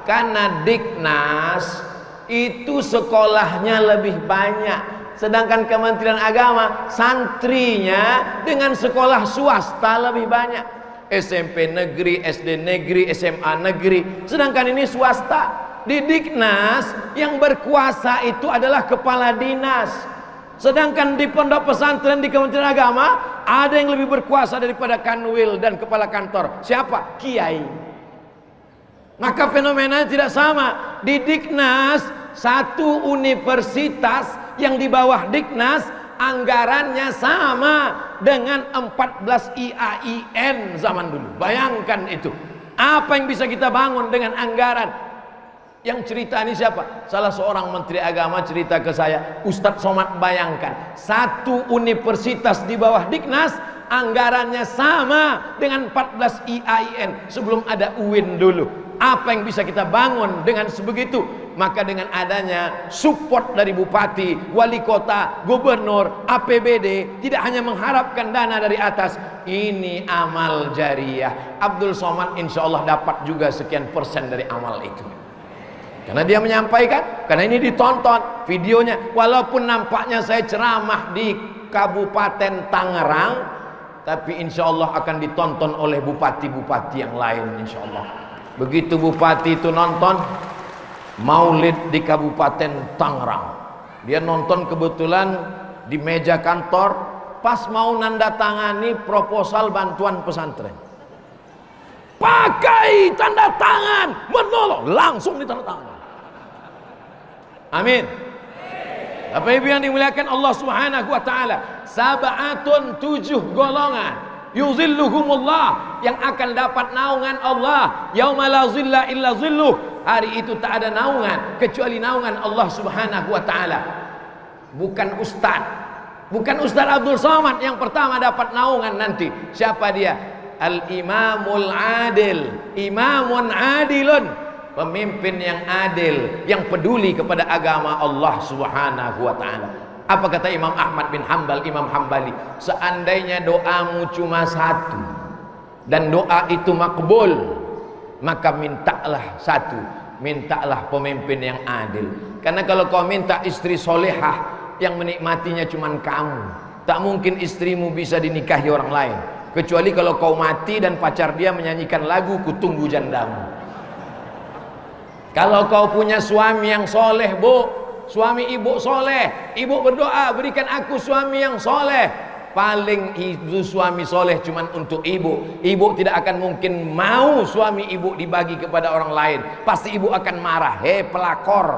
Karena Diknas itu sekolahnya lebih banyak. Sedangkan Kementerian Agama santrinya dengan sekolah swasta lebih banyak. SMP negeri, SD negeri, SMA negeri. Sedangkan ini swasta. Di Diknas yang berkuasa itu adalah kepala dinas. Sedangkan di pondok pesantren di Kementerian Agama ada yang lebih berkuasa daripada kanwil dan kepala kantor. Siapa? Kiai. Maka fenomenanya tidak sama. Di Diknas, satu universitas yang di bawah Diknas anggarannya sama dengan 14 IAIN zaman dulu. Bayangkan itu. Apa yang bisa kita bangun dengan anggaran? Yang cerita ini siapa? Salah seorang menteri agama cerita ke saya, Ustadz Somad, bayangkan satu universitas di bawah Diknas anggarannya sama dengan 14 IAIN sebelum ada UIN dulu. Apa yang bisa kita bangun dengan sebegitu? Maka dengan adanya support dari bupati, wali kota, gubernur, APBD, tidak hanya mengharapkan dana dari atas, ini amal jariah. Abdul Somad insya Allah dapat juga sekian persen dari amal itu. Karena dia menyampaikan, karena ini ditonton videonya. Walaupun nampaknya saya ceramah di Kabupaten Tangerang, tapi insya Allah akan ditonton oleh bupati-bupati yang lain insya Allah. Begitu bupati itu nonton maulid di Kabupaten Tangerang, dia nonton kebetulan di meja kantor pas mau nanda tangani proposal bantuan pesantren, pakai tanda tangan menolong, langsung ditanda tangan. Amin. Bapak Ibu yang dimuliakan Allah Subhanahu wa taala, sab'atun, 7 golongan, yuzilluhumullah, yang akan dapat naungan Allah, yauma la zilla illa zilluh. Hari itu tak ada naungan kecuali naungan Allah Subhanahu wa taala. Bukan ustaz, bukan Ustaz Abdul Somad yang pertama dapat naungan nanti. Siapa dia? Al-Imamul Adil, imamun adilun, pemimpin yang adil, yang peduli kepada agama Allah Subhanahu wa taala. Apa kata Imam Ahmad bin Hanbal, Imam Hambali? Seandainya doamu cuma satu dan doa itu makbul, maka mintalah satu, mintalah pemimpin yang adil. Karena kalau kau minta istri solehah yang menikmatinya cuma kamu, tak mungkin istrimu bisa dinikahi orang lain, kecuali kalau kau mati dan pacar dia menyanyikan lagu Kutunggu Jandamu. Kalau kau punya suami yang soleh, bu, suami ibu soleh, ibu berdoa, berikan aku suami yang soleh, paling itu suami soleh cuman untuk ibu. Ibu tidak akan mungkin mau suami ibu dibagi kepada orang lain. Pasti ibu akan marah. Hei pelakor,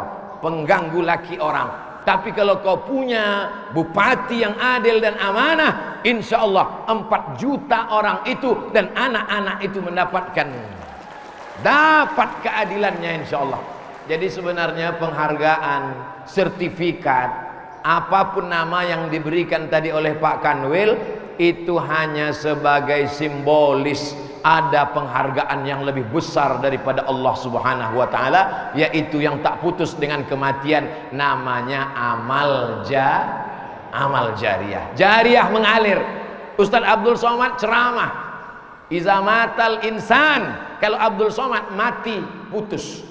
pengganggu laki orang. Tapi kalau kau punya bupati yang adil dan amanah, insya Allah 4 juta orang itu dan anak-anak itu mendapatkan keadilannya insya Allah. Jadi sebenarnya penghargaan, sertifikat, apapun nama yang diberikan tadi oleh Pak Kanwil, itu hanya sebagai simbolis. Ada penghargaan yang lebih besar daripada Allah Subhanahu wa taala, yaitu yang tak putus dengan kematian, namanya amal jariah. Jariah mengalir. Ustaz Abdul Somad ceramah, iza matal insan, kalau Abdul Somad mati putus.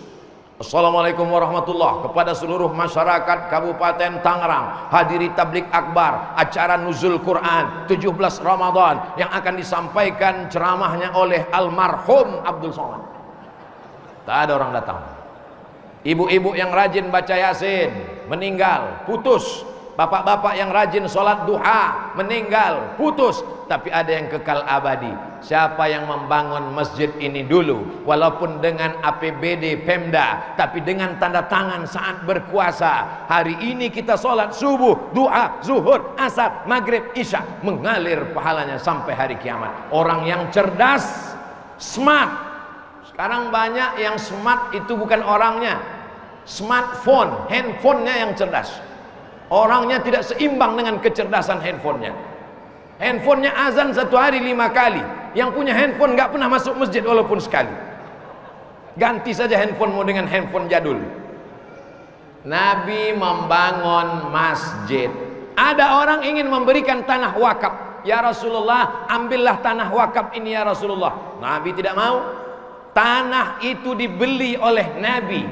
Assalamualaikum warahmatullahi kepada seluruh masyarakat Kabupaten Tangerang, hadiri tablik akbar acara nuzul Quran 17 Ramadan yang akan disampaikan ceramahnya oleh almarhum Abdul Somad. Tak ada orang datang. Ibu-ibu yang rajin baca Yasin meninggal, putus. Bapak-bapak yang rajin sholat duha meninggal, putus. Tapi ada yang kekal abadi. Siapa yang membangun masjid ini dulu, walaupun dengan APBD Pemda, tapi dengan tanda tangan saat berkuasa. Hari ini kita sholat subuh, duha, zuhur, asar, maghrib, isya, mengalir pahalanya sampai hari kiamat. Orang yang cerdas, smart. Sekarang banyak yang smart itu bukan orangnya, smartphone, handphonenya yang cerdas. Orangnya tidak seimbang dengan kecerdasan handphonenya. Handphonenya azan 1 hari 5 kali. Yang punya handphone nggak pernah masuk masjid walaupun sekali. Ganti saja handphonemu dengan handphone jadul. Nabi membangun masjid. Ada orang ingin memberikan tanah wakaf. Ya Rasulullah, ambillah tanah wakaf ini ya Rasulullah. Nabi tidak mau. Tanah itu dibeli oleh Nabi.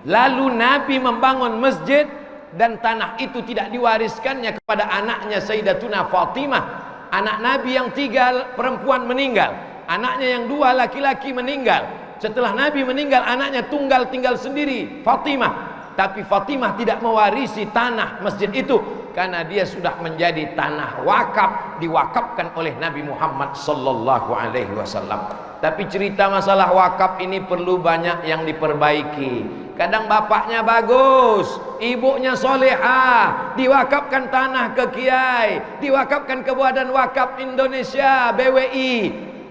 Lalu Nabi membangun masjid, dan tanah itu tidak diwariskannya kepada anaknya Sayyidatuna Fatimah. Anak Nabi yang 3 perempuan meninggal, anaknya yang 2 laki-laki meninggal. Setelah Nabi meninggal, anaknya tunggal tinggal sendiri, Fatimah. Tapi Fatimah tidak mewarisi tanah masjid itu karena dia sudah menjadi tanah wakaf, diwakafkan oleh Nabi Muhammad sallallahu alaihi wasallam. Tapi cerita masalah wakaf ini perlu banyak yang diperbaiki. Kadang bapaknya bagus, ibunya solehah, diwakafkan tanah ke kiai, diwakafkan ke Badan Wakaf Indonesia BWI.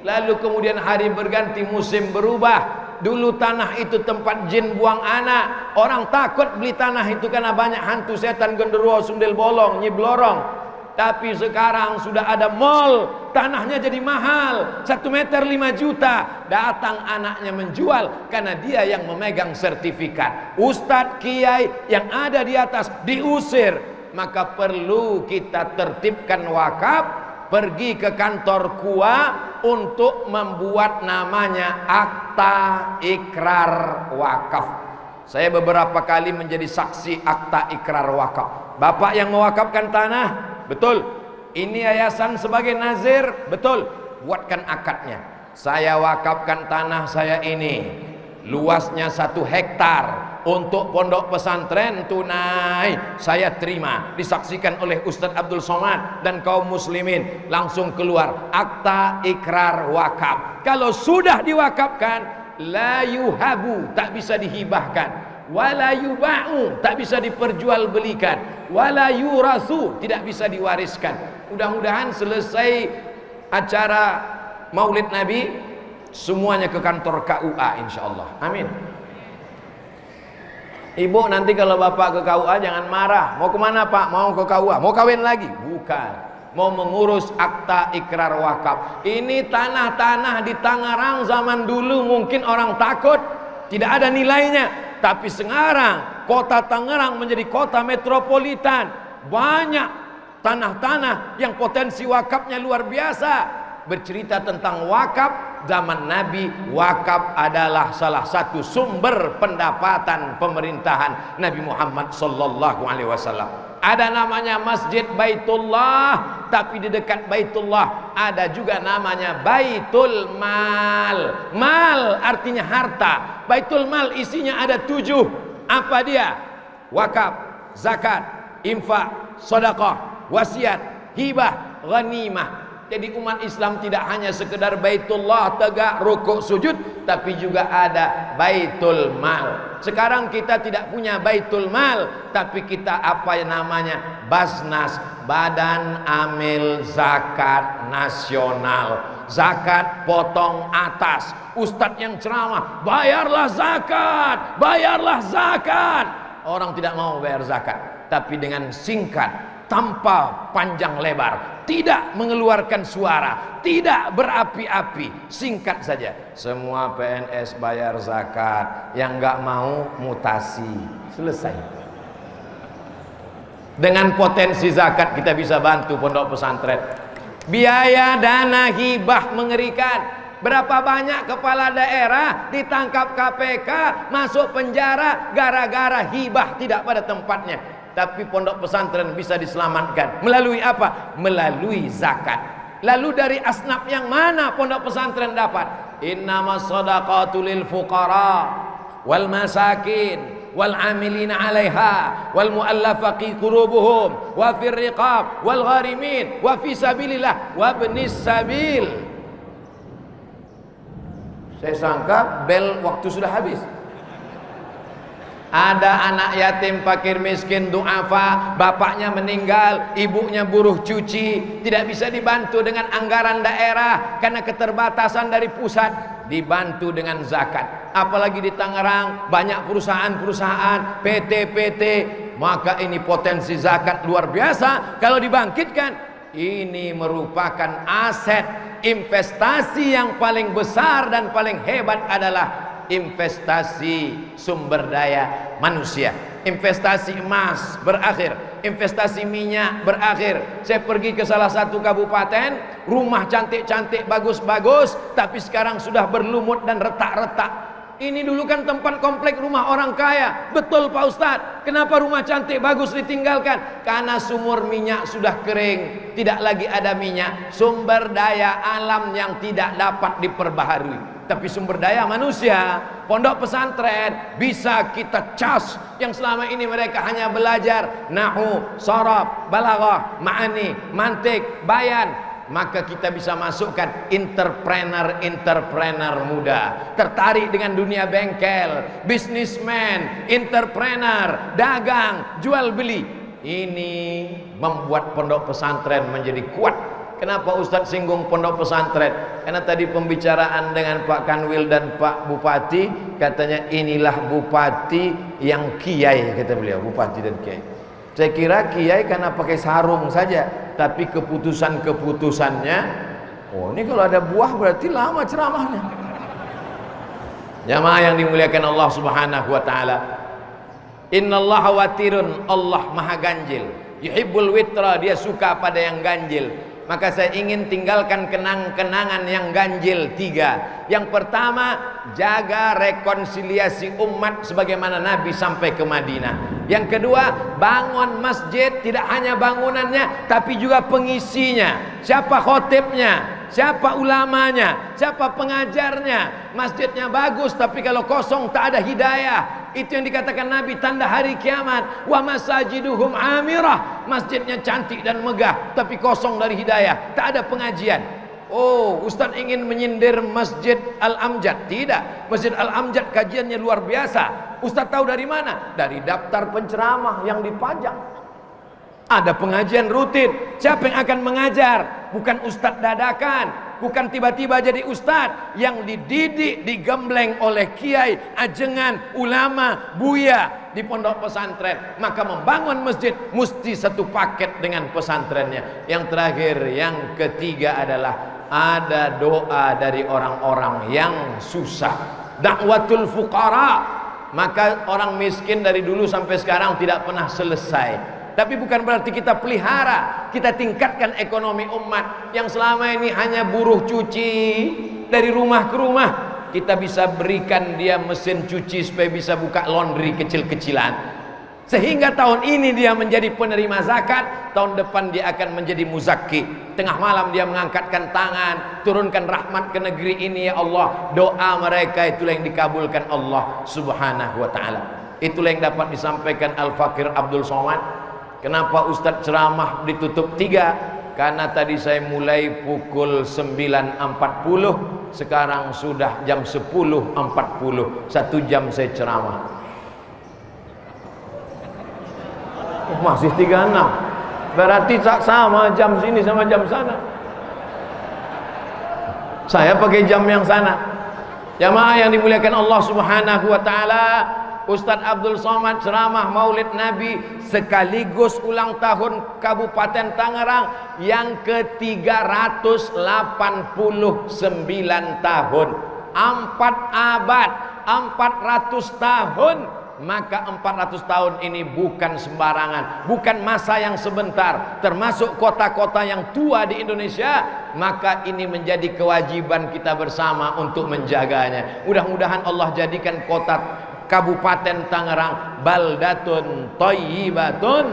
Lalu kemudian hari berganti, musim berubah. Dulu tanah itu tempat jin buang anak. Orang takut beli tanah itu karena banyak hantu setan, genderuwo, sundel bolong, nyi blorong. Tapi sekarang sudah ada mall, tanahnya jadi mahal, 1 meter 5 juta. Datang anaknya menjual karena dia yang memegang sertifikat. Ustadz kiai yang ada di atas diusir. Maka perlu kita tertibkan wakaf, pergi ke kantor KUA untuk membuat namanya akta ikrar wakaf. Saya beberapa kali menjadi saksi akta ikrar wakaf. Bapak yang mewakafkan tanah, betul. Ini yayasan sebagai nazir, betul. Buatkan akadnya. Saya wakafkan tanah saya ini, luasnya 1 hektar untuk pondok pesantren tunai. Saya terima, disaksikan oleh Ustadz Abdul Somad dan kaum muslimin. Langsung keluar akta ikrar wakaf. Kalau sudah diwakafkan, la yuhabu, tak bisa dihibahkan, wala yuba'u, tak bisa diperjualbelikan, wala yurasu, tidak bisa diwariskan. Mudah-mudahan selesai acara Maulid Nabi, semuanya ke kantor KUA insyaallah. Amin. Ibu nanti kalau bapak ke KUA jangan marah. Mau kemana pak? Mau ke KUA? Mau kawin lagi? Bukan. Mau mengurus akta ikrar wakaf. Ini tanah-tanah di Tangerang zaman dulu mungkin orang takut, tidak ada nilainya. Tapi sekarang kota Tangerang menjadi kota metropolitan. Banyak tanah-tanah yang potensi wakafnya luar biasa. Bercerita tentang wakaf, zaman Nabi, wakaf adalah salah satu sumber pendapatan pemerintahan Nabi Muhammad sallallahu alaihi wasallam. Ada namanya Masjid Baitullah, tapi di dekat Baitullah ada juga namanya Baitul Mal. Mal artinya harta. Baitul Mal isinya ada 7. Apa dia? Wakaf, zakat, infak, sedekah, wasiat, hibah, ghanimah. Jadi umat Islam tidak hanya sekedar Baitullah tegak rukuk sujud, tapi juga ada Baitul Mal. Sekarang kita tidak punya Baitul Mal, tapi kita apa namanya? Basnas, Badan Amil Zakat Nasional. Zakat potong atas. Ustadz yang ceramah, bayarlah zakat, bayarlah zakat. Orang tidak mau bayar zakat, tapi dengan singkat, tanpa panjang lebar, tidak mengeluarkan suara, tidak berapi-api, singkat saja. Semua PNS bayar zakat, yang nggak mau mutasi, selesai. Dengan potensi zakat kita bisa bantu pondok pesantren. Biaya dana hibah mengerikan. Berapa banyak kepala daerah ditangkap KPK, masuk penjara gara-gara hibah tidak pada tempatnya. Tapi pondok pesantren bisa diselamatkan melalui apa? Melalui zakat. Lalu dari asnaf yang mana pondok pesantren dapat? Innamas shadaqatu lil fuqara wal masakin wal amilina 'alaiha wal mu'allafati qulubuhum wa fir riqab wal gharimin wa fi sabilillah wa ibnis sabil. Saya sangka bel waktu sudah habis. Ada anak yatim, fakir miskin, du'afa, bapaknya meninggal, ibunya buruh cuci, tidak bisa dibantu dengan anggaran daerah karena keterbatasan dari pusat, dibantu dengan zakat. Apalagi di Tangerang banyak perusahaan-perusahaan, PT-PT, maka ini potensi zakat luar biasa kalau dibangkitkan. Ini merupakan aset investasi yang paling besar dan paling hebat adalah investasi sumber daya manusia. Investasi emas berakhir, investasi minyak berakhir. Saya pergi ke salah satu kabupaten, rumah cantik-cantik, bagus-bagus, tapi sekarang sudah berlumut dan retak-retak. Ini dulu kan tempat komplek rumah orang kaya. Betul Pak Ustadz. Kenapa rumah cantik bagus ditinggalkan? Karena sumur minyak sudah kering, tidak lagi ada minyak. Sumber daya alam yang tidak dapat diperbaharui. Tapi sumber daya manusia, pondok pesantren bisa kita cas. Yang selama ini mereka hanya belajar nahu, sharaf, balaghah, ma'ani, mantik, bayan. Maka kita bisa masukkan entrepreneur muda, tertarik dengan dunia bengkel, bisnismen, entrepreneur, dagang, jual beli. Ini membuat pondok pesantren menjadi kuat. Kenapa Ustadz singgung pondok pesantren? Karena tadi pembicaraan dengan Pak Kanwil dan Pak Bupati, katanya inilah bupati yang kiai, kata beliau, bupati dan kiai. Saya kira kiai karena pakai sarung saja, tapi keputusan-keputusannya, oh ini kalau ada buah berarti lama ceramahnya. Jamaah yang dimuliakan Allah Subhanahu wa taala. Innallaha watirun, Allah maha ganjil. Yuhibbul witra, dia suka pada yang ganjil. Maka saya ingin tinggalkan kenang-kenangan yang ganjil 3. Yang pertama, jaga rekonsiliasi umat sebagaimana Nabi sampai ke Madinah. Yang kedua, bangun masjid, tidak hanya bangunannya tapi juga pengisinya. Siapa khotibnya, siapa ulamanya, siapa pengajarnya. Masjidnya bagus tapi kalau kosong tak ada hidayah. Itu yang dikatakan Nabi tanda hari kiamat. Wa masajiduhum amirah. Masjidnya cantik dan megah tapi kosong dari hidayah, tak ada pengajian. Oh, Ustaz ingin menyindir Masjid Al-Amjad? Tidak. Masjid Al-Amjad kajiannya luar biasa. Ustaz tahu dari mana? Dari daftar penceramah yang dipajang. Ada pengajian rutin. Siapa yang akan mengajar? Bukan ustadz dadakan, bukan tiba-tiba jadi ustadz, yang dididik, digembleng oleh kiai, ajengan, ulama, buya di pondok pesantren. Maka membangun masjid mesti satu paket dengan pesantrennya. Yang terakhir, yang ketiga adalah ada doa dari orang-orang yang susah. Dakwatul fuqara. Maka orang miskin dari dulu sampai sekarang tidak pernah selesai. Tapi bukan berarti kita pelihara, kita tingkatkan ekonomi umat. Yang selama ini hanya buruh cuci dari rumah ke rumah, kita bisa berikan dia mesin cuci supaya bisa buka laundry kecil-kecilan. Sehingga tahun ini dia menjadi penerima zakat, tahun depan dia akan menjadi muzakki. Tengah malam dia mengangkatkan tangan, turunkan rahmat ke negeri ini ya Allah. Doa mereka itulah yang dikabulkan Allah Subhanahu wa ta'ala. Itulah yang dapat disampaikan Al-Fakir Abdul Somad. Kenapa Ustadz ceramah ditutup 3? Karena tadi saya mulai pukul 9.40, sekarang sudah jam 10.40. 1 jam saya ceramah. Masih 36. Berarti tak sama jam sini sama jam sana. Saya pakai jam yang sana. Jamaah yang dimuliakan Allah Subhanahu wa taala, Ustadz Abdul Somad ceramah Maulid Nabi sekaligus ulang tahun Kabupaten Tangerang yang ke-389 tahun. 4 abad, 400 tahun. Maka 400 tahun ini bukan sembarangan, bukan masa yang sebentar, termasuk kota-kota yang tua di Indonesia. Maka ini menjadi kewajiban kita bersama untuk menjaganya. Mudah-mudahan Allah jadikan kota Kabupaten Tangerang baldatun thayyibatun.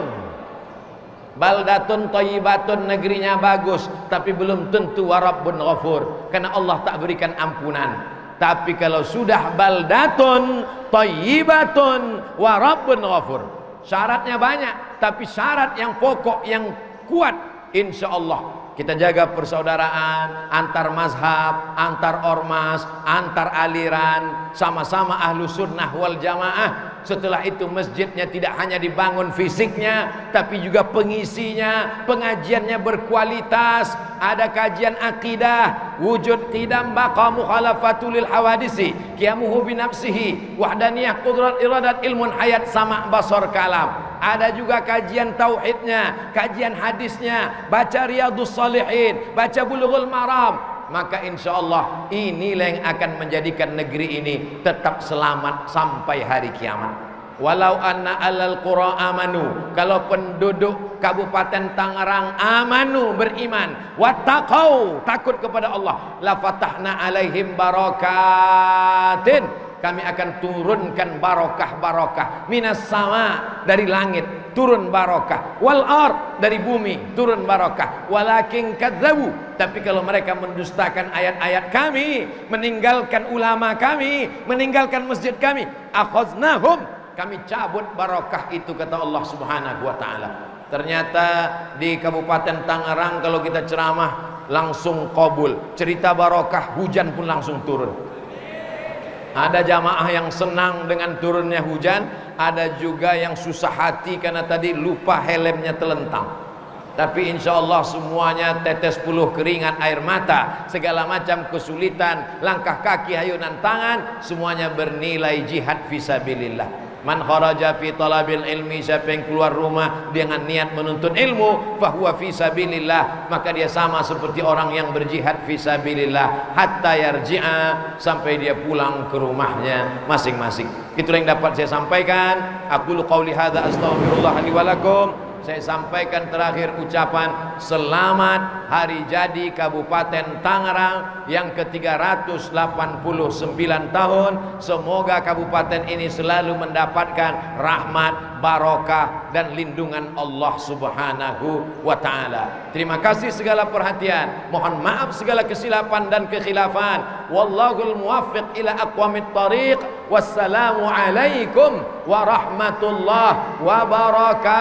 Baldatun thayyibatun, negerinya bagus, tapi belum tentu warabbun ghafur, karena Allah tak berikan ampunan. Tapi kalau sudah baldatun thayyibatun wa rabbun ghafur, syaratnya banyak, tapi syarat yang pokok yang kuat, insya Allah kita jaga persaudaraan antar mazhab, antar ormas, antar aliran, sama-sama ahlu sunnah wal jamaah. Setelah itu masjidnya tidak hanya dibangun fisiknya, tapi juga pengisinya, pengajiannya berkualitas. Ada kajian akidah, wujud qidam baqa mukhalafatul hawadisi, qiyamuhu binafsihi, wahdaniyah qudrat iradat ilmun hayat sama basar kalam. Ada juga kajian tauhidnya, kajian hadisnya, baca Riyadhus Shalihin, baca Bulughul Maram. Maka insya Allah inilah yang akan menjadikan negeri ini tetap selamat sampai hari kiamat. Walau anna alal qura amanu, kalau penduduk Kabupaten Tangerang amanu, beriman, wattaqau, takut kepada Allah, la fatahna alaihim barakatin, kami akan turunkan barokah-barokah minas sama, dari langit turun barokah, wal ard, dari bumi turun barokah. Walakin kadzabu, tapi kalau mereka mendustakan ayat-ayat kami, meninggalkan ulama kami, meninggalkan masjid kami, akhaznahum, kami cabut barokah itu, kata Allah Subhanahu wa taala. Ternyata di Kabupaten Tangerang kalau kita ceramah langsung qabul, cerita barokah, hujan pun langsung turun. Ada jamaah yang senang dengan turunnya hujan, ada juga yang susah hati karena tadi lupa helmnya telentang. Tapi insya Allah semuanya tetes puluh keringat, air mata, segala macam kesulitan, langkah kaki, hayunan tangan, semuanya bernilai jihad fisabilillah. Man kharaja fi talabil ilmi, siapa yang keluar rumah dengan niat menuntut ilmu, fahuwa fi sabilillah, maka dia sama seperti orang yang berjihad fi sabilillah hatta yarji'a, sampai dia pulang ke rumahnya masing-masing. Itulah yang dapat saya sampaikan. Aqulu qauli hadza astaghfirullah li wa lakum. Saya sampaikan terakhir ucapan selamat hari jadi Kabupaten Tangerang yang ke-389 tahun. Semoga kabupaten ini selalu mendapatkan rahmat, barokah dan lindungan Allah Subhanahu wa taala. Terima kasih segala perhatian. Mohon maaf segala kesilapan dan kekhilafan. Wallahul muwaffiq ila aqwamit thariq. Wassalamu alaikum warahmatullahi wabarakatuh.